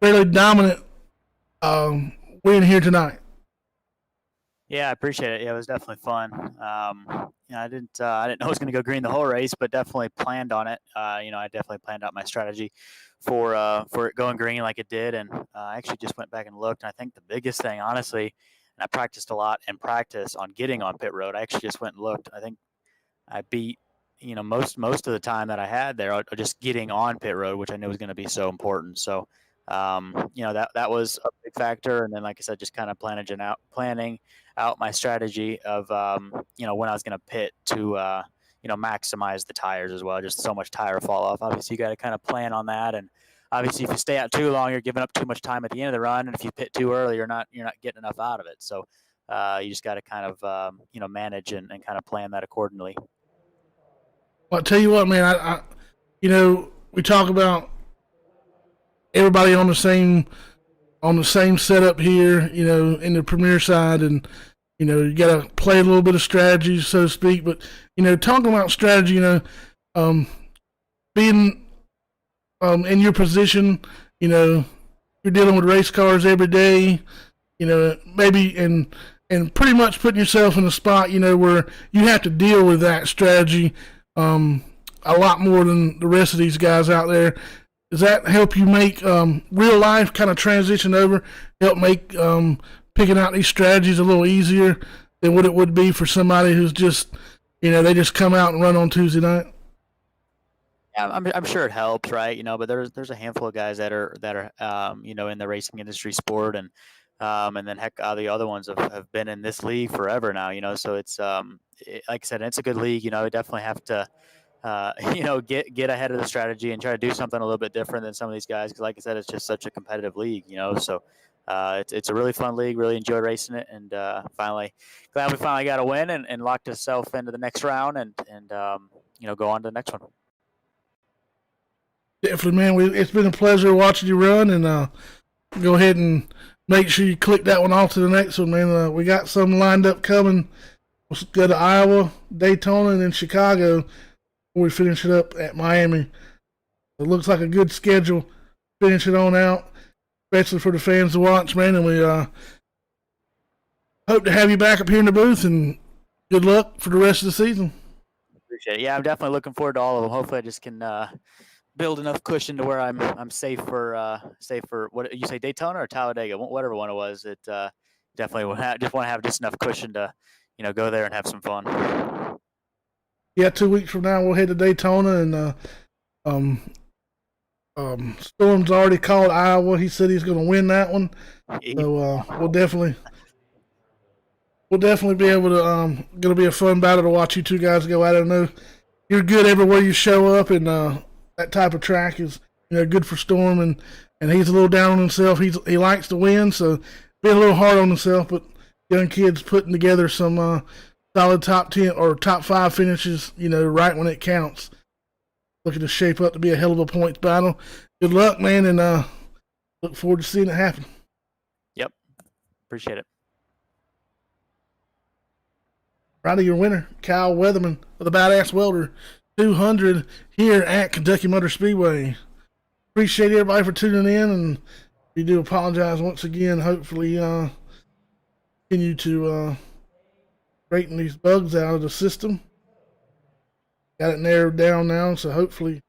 fairly dominant win here tonight. Yeah, I appreciate it. Yeah, it was definitely fun. I didn't know it was going to go green the whole race, but definitely planned on it. I definitely planned out my strategy for it going green like it did, and I actually just went back and looked. And I think the biggest thing, honestly, and I practiced a lot in practice on getting on pit road. I actually just went and looked. I think I beat most of the time that I had there just getting on pit road, which I knew was going to be so important. So that was a big factor. And then, like I said, just kind of planning out my strategy of when I was going to pit to maximize the tires as well. Just so much tire fall off. Obviously, you got to kind of plan on that. And obviously, if you stay out too long, you're giving up too much time at the end of the run. And if you pit too early, you're not getting enough out of it. So you just got to kind of manage and kind of plan that accordingly. Well, I tell you what, man. I we talk about everybody on the same setup here, in the Premier side, and you got to play a little bit of strategy, so to speak. But talking about strategy, being in your position, you're dealing with race cars every day, maybe and pretty much putting yourself in a spot, where you have to deal with that strategy a lot more than the rest of these guys out there. Does that help you make real life kind of transition over, help make picking out these strategies a little easier than what it would be for somebody who's just, they just come out and run on Tuesday night? Yeah, I'm sure it helps, right? But there's a handful of guys that are in the racing industry sport, and then heck, the other ones have been in this league forever now, so it's like I said, it's a good league. You definitely have to get ahead of the strategy and try to do something a little bit different than some of these guys, because like I said, it's just such a competitive league, so it's a really fun league. Really enjoy racing it, and glad we finally got a win and locked ourselves into the next round and go on to the next one. Definitely, man. It's been a pleasure watching you run, and go ahead and make sure you click that one off to the next one, man. We got some lined up coming. We'll go to Iowa, Daytona, and then Chicago before we finish it up at Miami. It looks like a good schedule. Finish it on out, especially for the fans to watch, man. And we hope to have you back up here in the booth, and good luck for the rest of the season. Appreciate it. Yeah, I'm definitely looking forward to all of them. Hopefully, I just can build enough cushion to where I'm safe for what you say, Daytona or Talladega, whatever one it was. It definitely just want to have just enough cushion to go there and have some fun. Yeah, 2 weeks from now we'll head to Daytona, and Storm's already called Iowa. He said he's going to win that one, so we'll definitely be able to. Going to be a fun battle to watch you two guys go at it. I know you're good everywhere you show up, and that type of track is good for Storm, and he's a little down on himself. He likes to win, so being a little hard on himself, but young kids putting together some solid top 10 or top 5 finishes, right when it counts. Looking to shape up to be a hell of a points battle. Good luck, man, and look forward to seeing it happen. Yep. Appreciate it. Friday, your winner, Kyle Weatherman of the Badass Welder 200 here at Kentucky Motor Speedway. Appreciate everybody for tuning in, and we do apologize once again. Hopefully, continue to straighten these bugs out of the system. Got it narrowed down now, so hopefully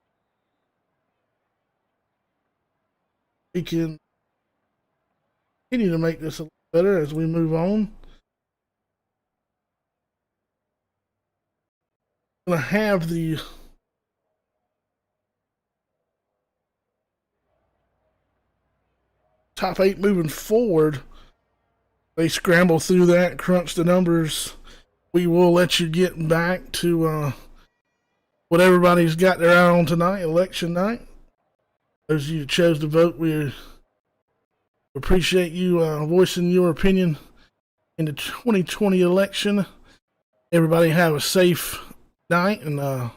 we can continue to make this a little better as we move on. I'm going to have the top 8 moving forward. They scramble through that, crunch the numbers. We will let you get back to what everybody's got their eye on tonight, election night. Those of you that chose to vote, we appreciate you voicing your opinion in the 2020 election. Everybody have a safe night and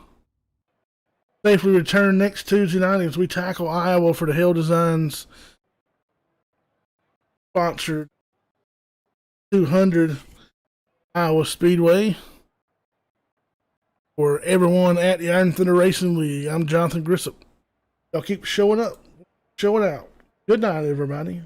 safely return next Tuesday night as we tackle Iowa for the Hell Designs sponsored 200 Iowa Speedway. For everyone at the Iron Thunder Racing League, I'm Jonathan Grissom. Y'all keep showing up, showing out. Good night, everybody.